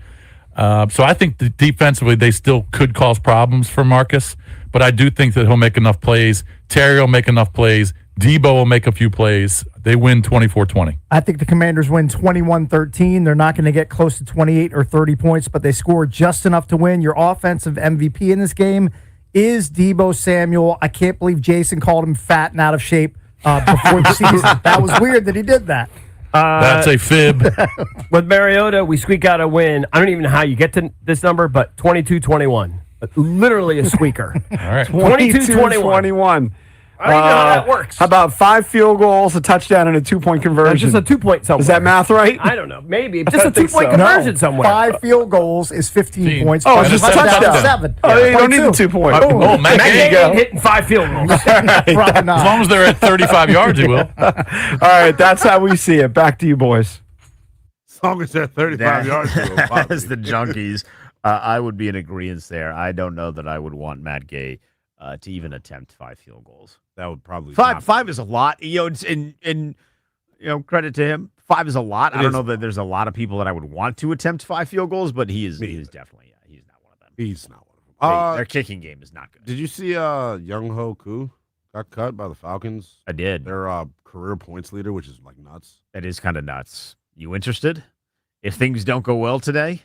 So I think defensively they still could cause problems for Marcus, but I do think that he'll make enough plays. Terry will make enough plays. Debo will make a few plays. They win 24-20.
I think the Commanders win 21-13. They're not going to get close to 28 or 30 points, but they score just enough to win. Your offensive MVP in this game is Debo Samuel. I can't believe Jason called him fat and out of shape before the season. That was weird that he did that.
That's a fib.
With Mariota, we squeak out a win. I don't even know how you get to this number, but 22-21. Literally a squeaker.
All right.
22-21.
I don't even know how that works.
How about 5 field goals, a touchdown, and a 2-point conversion?
Just a 2-point somewhere.
Is that math right?
I don't know. Maybe. Just a
think
2-point
so.
conversion somewhere.
5 field goals is 15 points.
Oh,
Plus
it's just
a touchdown
touchdown.
is 7.
Oh, you don't need the
22.
2 point.
Oh, Matt Gay.
go.
Ain't hitting 5 field goals.
Probably
As
not.
long as they're at 35 yards, he will.
All right, that's how we see it. Back to you, boys.
As long as they're 35 yards.
As the Junkies, I would be in agreement there. I don't know that I would want Matt Gay to even attempt 5 field goals.
That would probably
Five is a lot. And credit to him. 5 is a lot. I don't know that there's a lot of people that I would want to attempt 5 field goals, but he is definitely he's not one of them.
He's not one of them.
Their kicking game is not good.
Did you see Young Ho Koo got cut by the Falcons?
I did.
Their career points leader, which is like nuts.
That is kind of nuts. You interested? If things don't go well today,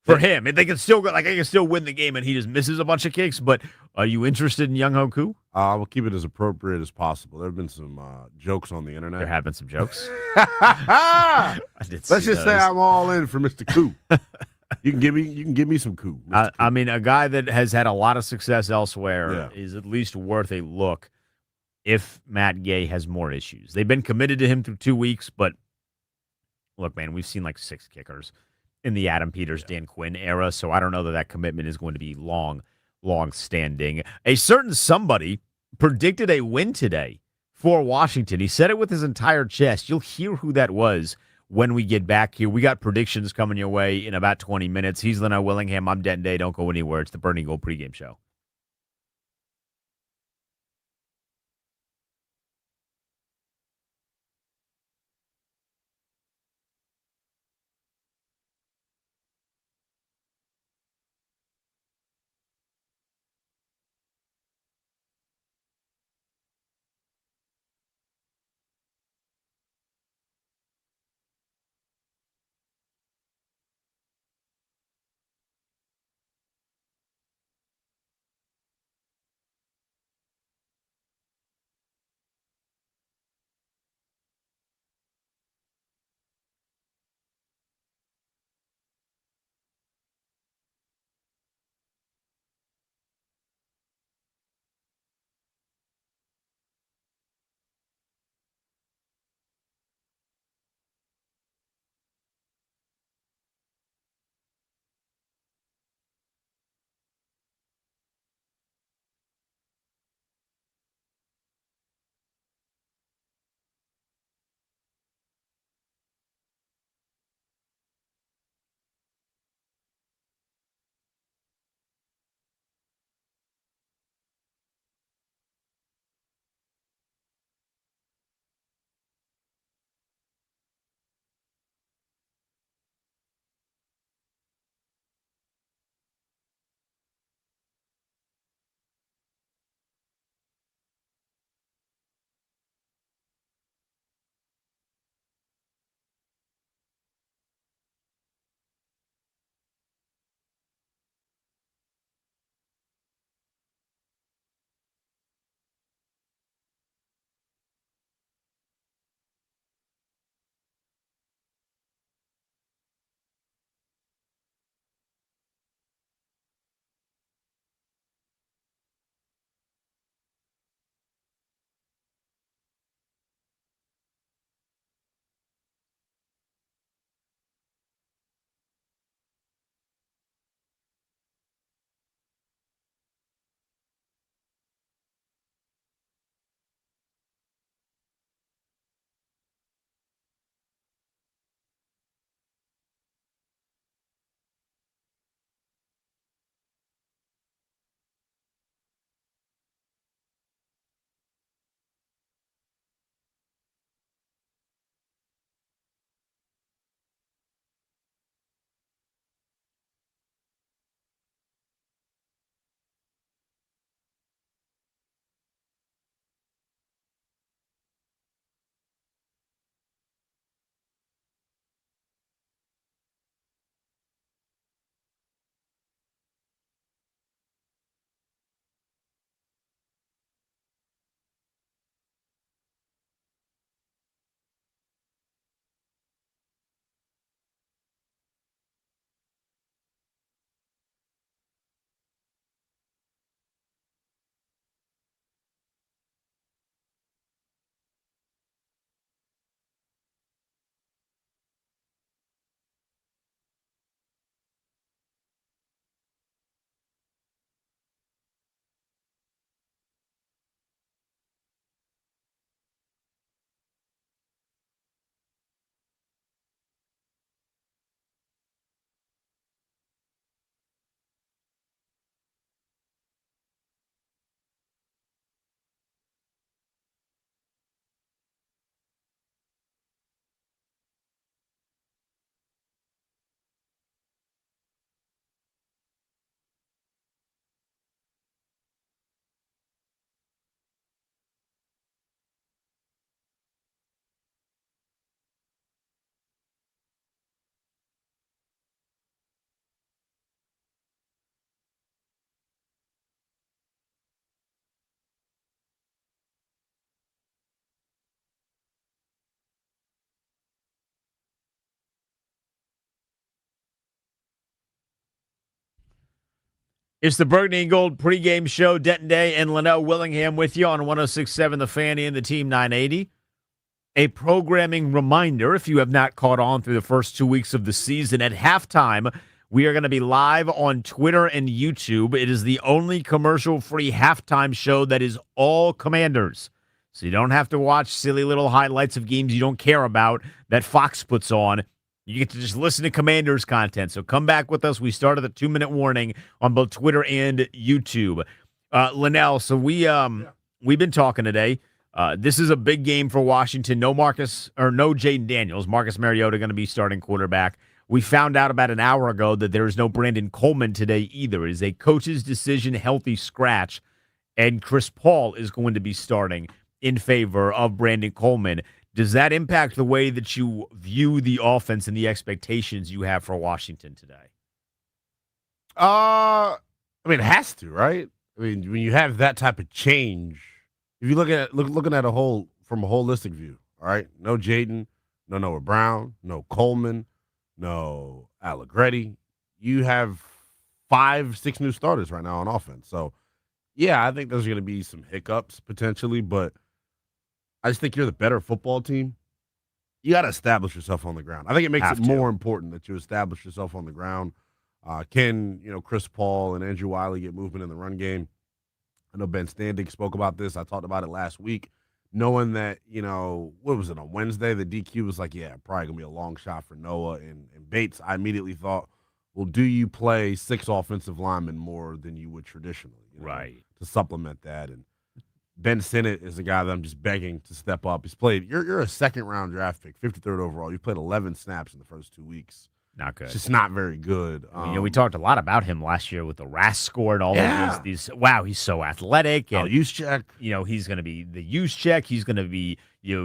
for him, they can still go. Like they can still win the game, and he just misses a bunch of kicks. But are you interested in Young Ho Koo?
We'll keep it as appropriate as possible. There have been some jokes on the internet.
There have been some jokes.
Let's just say I'm all in for Mr. Koo. You can give me some Koo.
I mean, a guy that has had a lot of success elsewhere is at least worth a look. If Matt Gay has more issues, they've been committed to him through 2 weeks, but look, man, we've seen like 6 kickers in the Adam Peters, Dan Quinn era, so I don't know that commitment is going to be long standing. A certain somebody predicted a win today for Washington. He said it with his entire chest. You'll hear who that was when we get back here. We got predictions coming your way in about 20 minutes. He's Leno Willingham. I'm Denton Day. Don't go anywhere. It's the Burning Gold pregame show. It's the Burgundy and Gold pregame show. Denton Day and Linnell Willingham with you on 106.7 The Fan and the Team 980. A programming reminder, if you have not caught on through the first 2 weeks of the season, at halftime, we are going to be live on Twitter and YouTube. It is the only commercial-free halftime show that is all Commanders. So you don't have to watch silly little highlights of games you don't care about that Fox puts on. You get to just listen to Commanders content. So come back with us. We started the 2-minute warning on both Twitter and YouTube. Linnell, so we've been talking today. This is a big game for Washington. No Jaden Daniels. Marcus Mariota going to be starting quarterback. We found out about an hour ago that there is no Brandon Coleman today either. It is a coach's decision, healthy scratch, and Chris Paul is going to be starting in favor of Brandon Coleman. Does that impact the way that you view the offense and the expectations you have for Washington today?
I mean, it has to, right? I mean, when you have that type of change, if you looking at from a holistic view, all right, no Jaden, no Noah Brown, no Coleman, no Allegretti. You have 5-6 new starters right now on offense. So, yeah, I think there's going to be some hiccups potentially, but I just think you're the better football team. You got to establish yourself on the ground. I think it makes it more important that you establish yourself on the ground. Can Chris Paul and Andrew Wiley get movement in the run game? I know Ben Standig spoke about this. I talked about it last week, knowing that, what was it, on Wednesday? The DQ was like, yeah, probably going to be a long shot for Noah and Bates. I immediately thought, well, do you play 6 offensive linemen more than you would traditionally?
Right.
To supplement that. And Ben Sinnott is a guy that I'm just begging to step up. He's played, you're a second-round draft pick, 53rd overall. You played 11 snaps in the first 2 weeks.
Not good.
It's just not very good.
We talked a lot about him last year with the RAS score and all of these. Wow, he's so athletic. And,
use check.
He's going to be the use check. He's going to be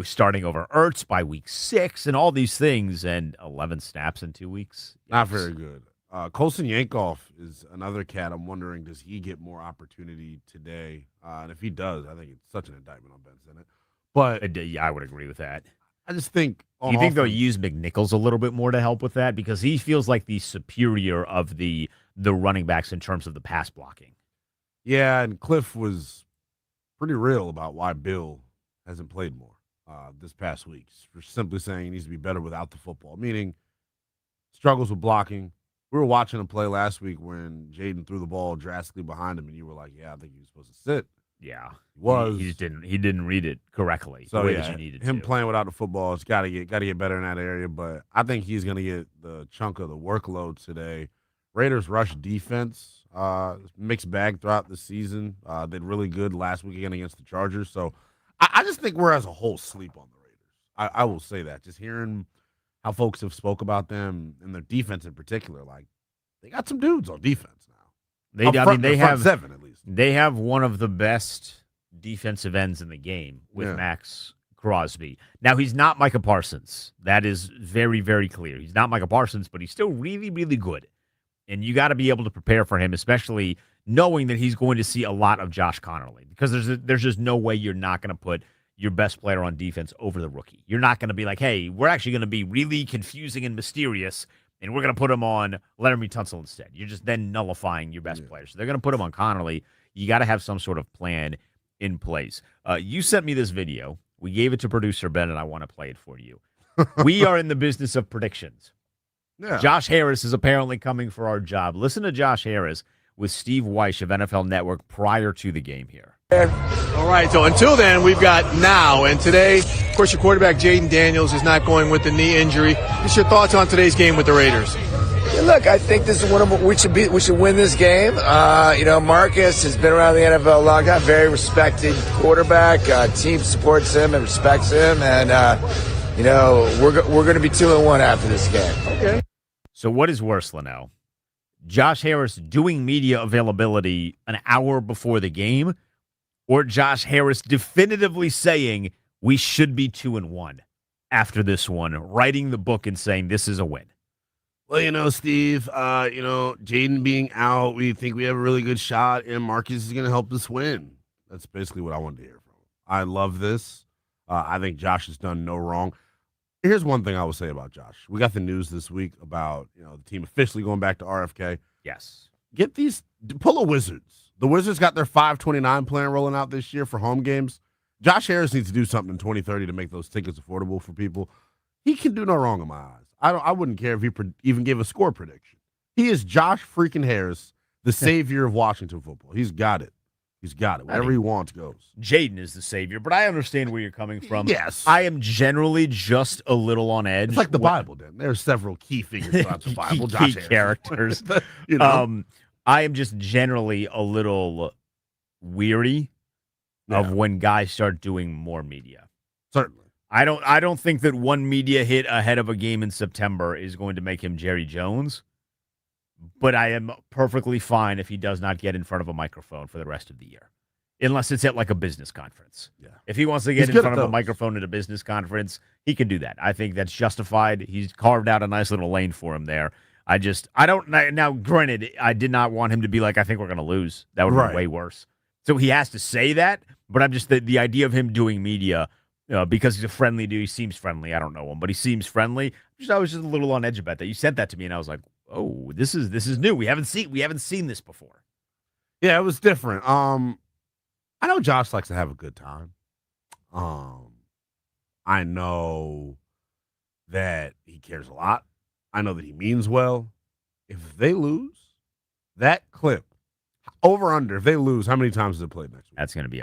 starting over Ertz by week 6 and all these things. And 11 snaps in 2 weeks.
Not very good. Colson Yankoff is another cat. I'm wondering, does he get more opportunity today? And if he does, I think it's such an indictment on Ben Sinnott. But
I would agree with that.
I just think
you think they'll use McNichols a little bit more to help with that because he feels like the superior of the running backs in terms of the pass blocking.
Yeah, and Cliff was pretty real about why Bill hasn't played more this past week. For simply saying he needs to be better without the football, meaning struggles with blocking. We were watching him play last week when Jaden threw the ball drastically behind him, and you were like, "Yeah, I think he was supposed to sit."
Yeah,
he was.
He didn't read it correctly.
So
the way that you needed
him
to.
Playing without the football, it's got to get better in that area. But I think he's going to get the chunk of the workload today. Raiders rush defense, mixed bag throughout the season. Did really good last week against the Chargers. So I just think we're as a whole sleep on the Raiders. I will say that. Just hearing how folks have spoke about them and their defense in particular, like they got some dudes on defense now. They have 7 at least.
They have one of the best defensive ends in the game with Max Crosby. Now he's not Micah Parsons. That is very, very clear. He's not Micah Parsons, but he's still really, really good. And you got to be able to prepare for him, especially knowing that he's going to see a lot of Josh Connerly because there's just no way you're not going to put your best player on defense over the rookie. You're not going to be like, hey, we're actually going to be really confusing and mysterious, and we're going to put him on Laramie Tunsil instead. You're just then nullifying your best players. So they're going to put him on Connerly. You got to have some sort of plan in place. You sent me this video. We gave it to producer Ben, and I want to play it for you. We are in the business of predictions.
Yeah.
Josh Harris is apparently coming for our job. Listen to Josh Harris with Steve Weish of NFL Network prior to the game here.
All right, so until then, we've got now. And today, of course, your quarterback, Jaden Daniels, is not going with the knee injury. Just your thoughts on today's game with the Raiders?
Yeah, look, I think this is one of we should win this game. Marcus has been around the NFL a long time, very respected quarterback. Team supports him and respects him, and we're going to be 2-1 after this game.
Okay.
So what is worse, Linnell? Josh Harris doing media availability an hour before the game, or Josh Harris definitively saying we should be 2-1 after this one, writing the book and saying this is a win?
Well, Steve, Jaden being out, we think we have a really good shot, and Marcus is going to help us win. That's basically what I wanted to hear from him. I love this. I think Josh has done no wrong. Here's one thing I will say about Josh. We got the news this week about the team officially going back to RFK.
Yes.
pull a Wizards. The Wizards got their 529 plan rolling out this year for home games. Josh Harris needs to do something in 2030 to make those tickets affordable for people. He can do no wrong in my eyes. I wouldn't care if he even gave a score prediction. He is Josh freaking Harris, the savior of Washington football. He's got it. He's got it. Whatever he wants goes.
Jaden is the savior, but I understand where you're coming from.
Yes.
I am generally just a little on edge.
It's like the Bible, Dan. There are several key figures throughout the Bible. Josh
key
Harris.
characters.
You know?
I am just generally a little weary of when guys start doing more media.
Certainly.
I don't think that one media hit ahead of a game in September is going to make him Jerry Jones. But I am perfectly fine if he does not get in front of a microphone for the rest of the year. Unless it's at like a business conference.
Yeah.
If he wants to get in front of a microphone at a business conference, he can do that. I think that's justified. He's carved out a nice little lane for him there. Now, granted, I did not want him to be like, I think we're going to lose. That would be way worse. So he has to say that, but I'm just, the idea of him doing media, because he's a friendly dude, he seems friendly. I don't know him, but he seems friendly. I was just a little on edge about that. You sent that to me, and I was like, oh, this is new. We haven't seen this before.
Yeah, it was different. I know Josh likes to have a good time. I know that he cares a lot. I know that he means well. If they lose, that clip, over under, if they lose, how many times is it played next week?
That's going to be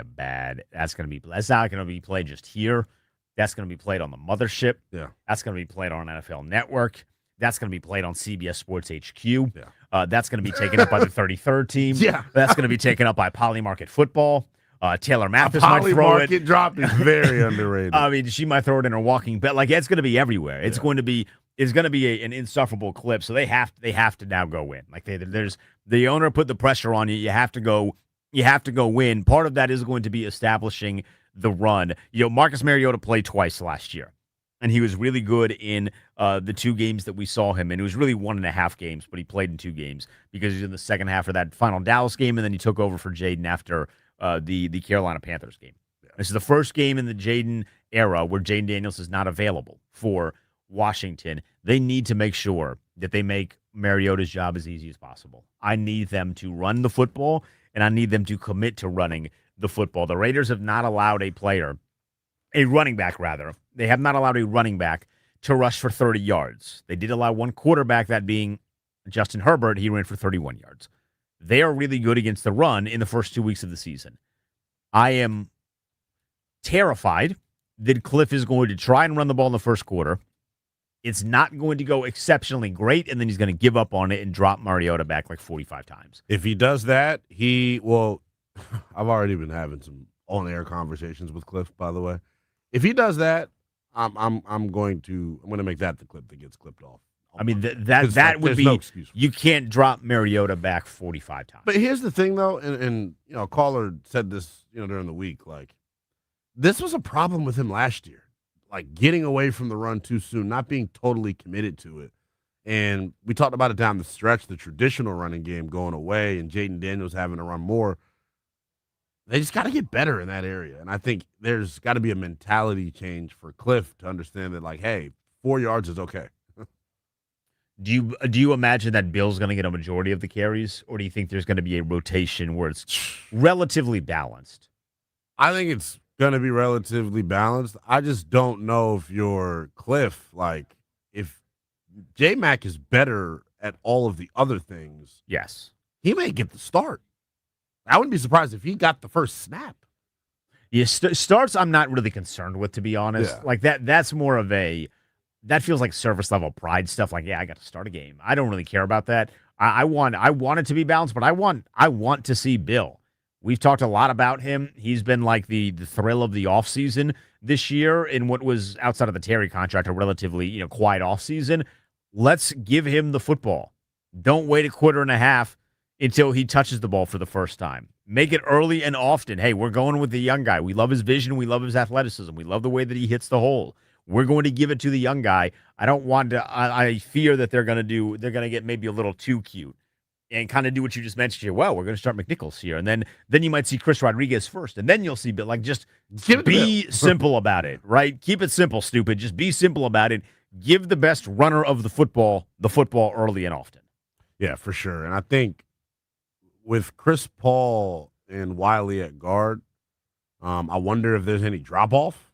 that's not going to be played just here. That's going to be played on the mothership.
Yeah.
That's going to be played on NFL Network. That's going to be played on CBS Sports HQ.
Yeah.
That's going to be taken up by the 33rd team.
Yeah.
That's going to be taken up by Polymarket Football. Taylor Mathis might throw it.
Polymarket drop is very underrated.
I mean, she might throw it in her walking bet. Like, it's going to be everywhere. It's going to be an insufferable clip. So they have to now go win. Like, there's the owner put the pressure on you. You have to go win. Part of that is going to be establishing the run. Marcus Mariota played twice last year. And he was really good in the 2 games that we saw him in. It was really 1.5 games, but he played in 2 games because he was in the second half of that final Dallas game, and then he took over for Jaden after the Carolina Panthers game. Yeah. This is the first game in the Jaden era where Jaden Daniels is not available for Washington. They need to make sure that they make Mariota's job as easy as possible. I need them to run the football, and I need them to commit to running the football. The Raiders have not allowed a running back, they have not allowed a running back to rush for 30 yards. They did allow one quarterback, that being Justin Herbert. He ran for 31 yards. They are really good against the run in the first 2 weeks of the season. I am terrified that Cliff is going to try and run the ball in the first quarter. It's not going to go exceptionally great, and then he's going to give up on it and drop Mariota back like 45 times.
If he does that, I've already been having some on-air conversations with Cliff, by the way. If he does that, I'm going to make that the clip that gets clipped off.
I mean, that would be, no excuse. You can't drop Mariota back 45 times.
But here's the thing, though, and a caller said this, during the week, like, this was a problem with him last year, like getting away from the run too soon, not being totally committed to it. And we talked about it down the stretch, the traditional running game going away, and Jaden Daniels having to run more. They just got to get better in that area. And I think there's got to be a mentality change for Cliff to understand that, like, hey, 4 yards is okay.
Do you imagine that Bill's going to get a majority of the carries, or do you think there's going to be a rotation where it's relatively balanced?
I think it's going to be relatively balanced. I just don't know if you're Cliff, like, if J-Mac is better at all of the other things.
Yes.
He may get the start. I wouldn't be surprised if he got the first snap.
Yeah, starts I'm not really concerned with, to be honest. Yeah. Like, that's more of that feels like service level pride stuff. Like, yeah, I got to start a game. I don't really care about that. I want it to be balanced, but I want to see Bill. We've talked a lot about him. He's been like the thrill of the offseason this year in what was, outside of the Terry contract, a relatively quiet offseason. Let's give him the football. Don't wait a quarter and a half until he touches the ball for the first time. Make it early and often. Hey, we're going with the young guy. We love his vision. We love his athleticism. We love the way that he hits the hole. We're going to give it to the young guy. I fear that they're going to get maybe a little too cute and kind of do what you just mentioned here. Well, we're going to start McNichols here. And then you might see Chris Rodriguez first. And then you'll see Bill. Like, just be simple about it, right? Keep it simple, stupid. Just be simple about it. Give the best runner of the football early and often.
Yeah, for sure. And I think with Chris Paul and Wiley at guard, I wonder if there's any drop off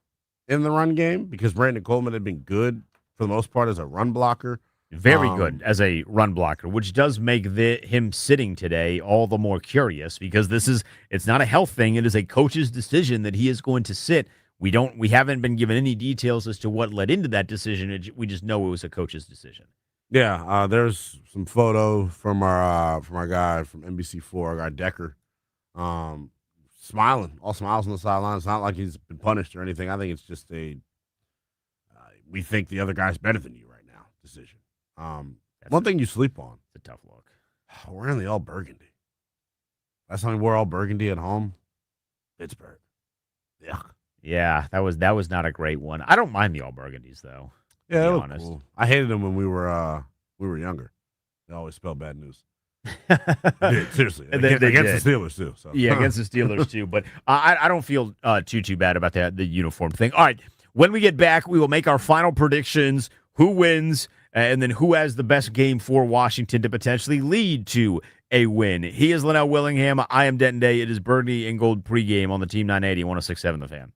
in the run game because Brandon Coleman had been good for the most part as a run blocker.
Very good as a run blocker, which does make him sitting today all the more curious because it's not a health thing. It is a coach's decision that he is going to sit. We haven't been given any details as to what led into that decision. We just know it was a coach's decision.
Yeah, there's some photo from our guy from NBC4, our guy Decker, smiling, all smiles on the sideline. It's not like he's been punished or anything. I think it's just we think the other guy's better than you right now decision. One thing you sleep on.
It's a tough look.
We're in the all burgundy. Last time we wore all burgundy at home, Pittsburgh. Yuck.
Yeah, that was not a great one. I don't mind the all burgundies though.
Yeah,
to
they
be
look
honest.
cool. I hated them when we were younger. They always spell bad news. Seriously,
And they
against
did.
the Steelers too. So.
Yeah, against the Steelers too. But I don't feel too bad about the uniform thing. All right, when we get back, we will make our final predictions: who wins, and then who has the best game for Washington to potentially lead to a win. He is Linnell Willingham. I am Denton Day. It is Burgundy and Gold pregame on the Team 980 106.7 The Fan.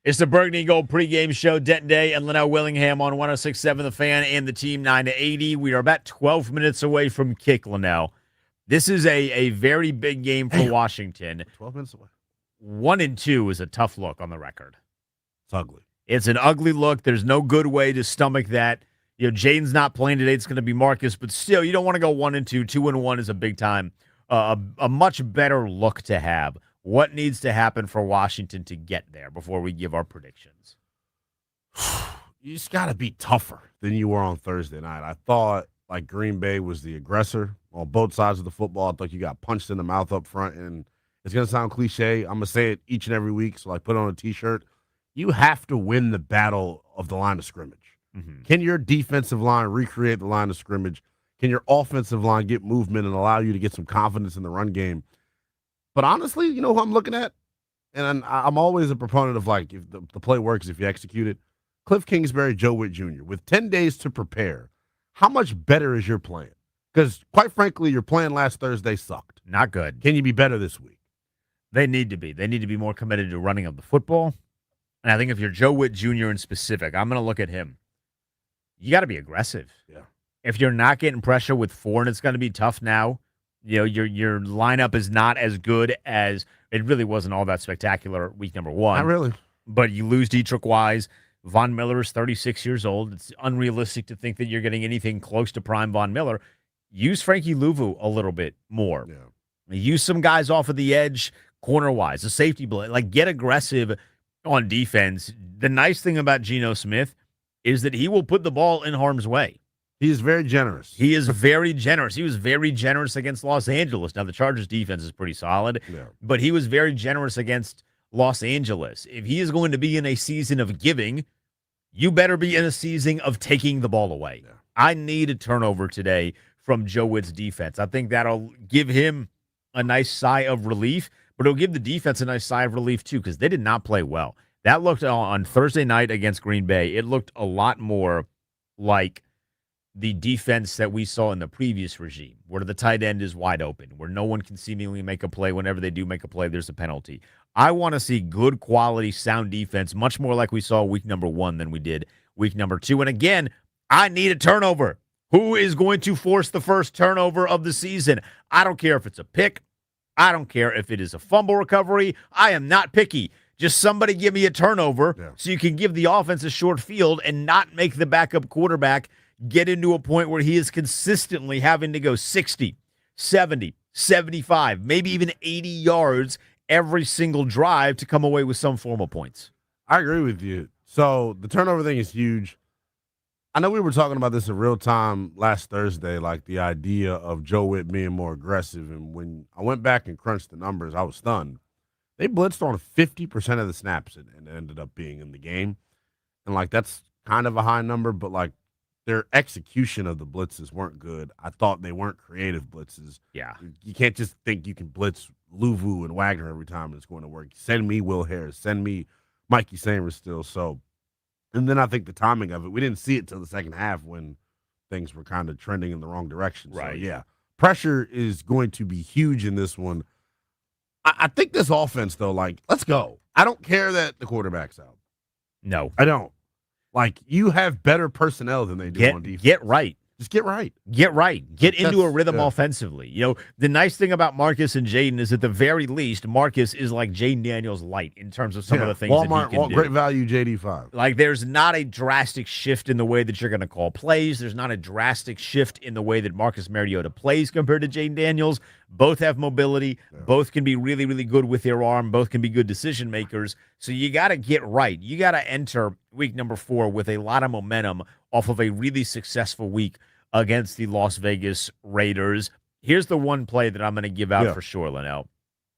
It's the Burgundy Gold pregame show. Denton Day and Linnell Willingham on 106.7 The Fan and the Team 9 to 80. We are about 12 minutes away from kick, Linnell. This is a very big game for Washington.
12 minutes away.
1-2 is a tough look on the record.
It's ugly.
It's an ugly look. There's no good way to stomach that. You know, Jaden's not playing today. It's going to be Marcus, but still, you don't want to go 1-2. 2-1 is a big time, a much better look to have. What needs to happen for Washington to get there before we give our predictions?
You just got to be tougher than you were on Thursday night. I thought like Green Bay was the aggressor on both sides of the football. I thought you got punched in the mouth up front, and it's going to sound cliche. I'm going to say it each and every week, so like put on a T-shirt. You have to win the battle of the line of scrimmage. Mm-hmm. Can your defensive line recreate the line of scrimmage? Can your offensive line get movement and allow you to get some confidence in the run game? But honestly, you know who I'm looking at? And I'm always a proponent of, like, if the play works if you execute it. Cliff Kingsbury, Joe Witt Jr., with 10 days to prepare, how much better is your plan? Because, quite frankly, your plan last Thursday sucked.
Not good.
Can you be better this week?
They need to be. They need to be more committed to running of the football. And I think if you're Joe Witt Jr. in specific, I'm going to look at him. You got to be aggressive.
Yeah.
If you're not getting pressure with 4, and it's going to be tough now, you know, your lineup is not as good as it really wasn't all that spectacular week number 1.
Not really.
But you lose Dietrich Wise. Von Miller is 36 years old. It's unrealistic to think that you're getting anything close to prime Von Miller. Use Frankie Louvu a little bit more.
Yeah.
Use some guys off of the edge, corner-wise, a safety blitz. Like, get aggressive on defense. The nice thing about Geno Smith is that he will put the ball in harm's way.
He is very generous.
He is very generous. He was very generous against Los Angeles. Now, the Chargers' defense is pretty solid, but he was very generous against Los Angeles. If he is going to be in a season of giving, you better be in a season of taking the ball away. Yeah. I need a turnover today from Joe Witt's defense. I think that'll give him a nice sigh of relief, but it'll give the defense a nice sigh of relief too, because they did not play well. That looked on Thursday night against Green Bay, it looked a lot more like the defense that we saw in the previous regime, where the tight end is wide open, where no one can seemingly make a play. Whenever they do make a play, there's a penalty. I want to see good quality, sound defense, much more like we saw week number 1 than we did week number 2. And again, I need a turnover. Who is going to force the first turnover of the season? I don't care if it's a pick. I don't care if it is a fumble recovery. I am not picky. Just somebody give me a turnover so you can give the offense a short field and not make the backup quarterback get into a point where he is consistently having to go 60, 70, 75, maybe even 80 yards every single drive to come away with some form of points.
I agree with you. So the turnover thing is huge. I know we were talking about this in real time last Thursday, like the idea of Joe Witt being more aggressive. And when I went back and crunched the numbers, I was stunned. They blitzed on 50% of the snaps and ended up being in the game. And, like, that's kind of a high number, but, like, their execution of the blitzes weren't good. I thought they weren't creative blitzes.
Yeah.
You can't just think you can blitz Louvu and Wagner every time and it's going to work. Send me Will Harris. Send me Mikey Samers still. So, and then I think the timing of it, we didn't see it till the second half when things were kind of trending in the wrong direction.
Right.
So, yeah, pressure is going to be huge in this one. I think this offense, though, like, let's go. I don't care that the quarterback's out.
No.
I don't. Like, you have better personnel than they do on defense.
Get right.
Just get right.
Get right. Get into a rhythm offensively. You know, the nice thing about Marcus and Jaden is at the very least, Marcus is like Jaden Daniels light in terms of some of the things that he can do.
Great value, JD5.
Like, there's not a drastic shift in the way that you're going to call plays. There's not a drastic shift in the way that Marcus Mariota plays compared to Jaden Daniels. Both have mobility. Yeah. Both can be really, really good with their arm. Both can be good decision makers. So you got to get right. You got to enter week number 4 with a lot of momentum off of a really successful week against the Las Vegas Raiders. Here's the one play that I'm going to give out for sure, Linnell.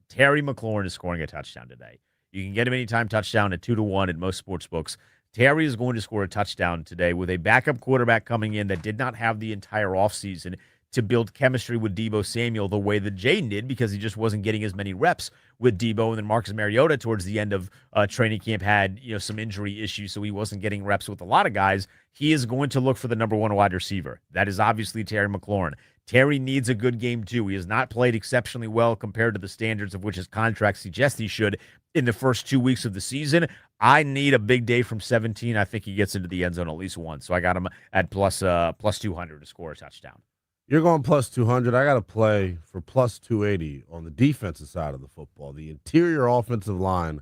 Terry McLaurin is scoring a touchdown today. You can get him anytime touchdown at 2-1 at most sports books. Terry is going to score a touchdown today with a backup quarterback coming in that did not have the entire offseason to build chemistry with Deebo Samuel the way that Jaden did, because he just wasn't getting as many reps with Deebo. And then Marcus Mariota towards the end of training camp had some injury issues, so he wasn't getting reps with a lot of guys. He is going to look for the number 1 wide receiver. That is obviously Terry McLaurin. Terry needs a good game too. He has not played exceptionally well compared to the standards of which his contract suggests he should in the first 2 weeks of the season. I need a big day from 17. I think he gets into the end zone at least once. So I got him at plus 200 to score a touchdown.
You're going plus 200. I got to play for plus 280 on the defensive side of the football. The interior offensive line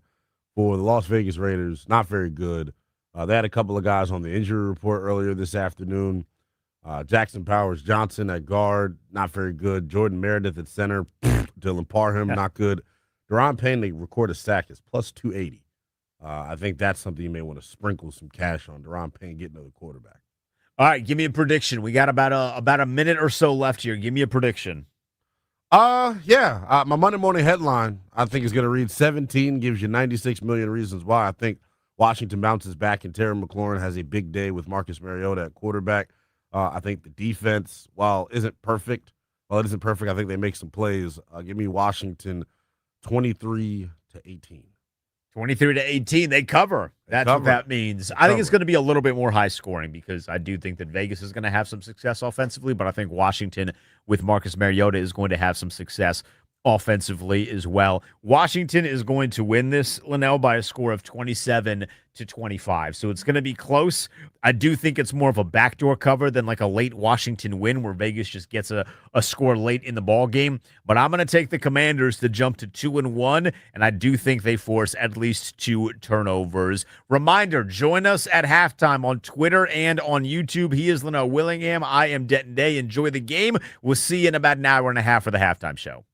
for the Las Vegas Raiders, not very good. They had a couple of guys on the injury report earlier this afternoon. Jackson Powers Johnson at guard, not very good. Jordan Meredith at center. Dylan Parham, not good. Deron Payne, they record a sack, is plus 280. I think that's something you may want to sprinkle some cash on. Deron Payne getting another quarterback.
All right, give me a prediction. We got about a minute or so left here. Give me a prediction.
My Monday morning headline, I think, is going to read 17, gives you 96 million reasons why. I think Washington bounces back, and Terry McLaurin has a big day with Marcus Mariota at quarterback. I think the defense, while it isn't perfect, I think they make some plays. Give me Washington 23-18.
23-18, they cover. That's what that means. I think it's going to be a little bit more high scoring because I do think that Vegas is going to have some success offensively, but I think Washington with Marcus Mariota is going to have some success offensively as well. Washington is going to win this, Linnell, by a score of 27-25. So it's going to be close. I do think it's more of a backdoor cover than like a late Washington win where Vegas just gets a score late in the ball game. But I'm going to take the Commanders to jump to 2-1, and I do think they force at least 2 turnovers. Reminder, join us at halftime on Twitter and on YouTube. He is Linnell Willingham. I am Denton Day. Enjoy the game. We'll see you in about an hour and a half for the halftime show.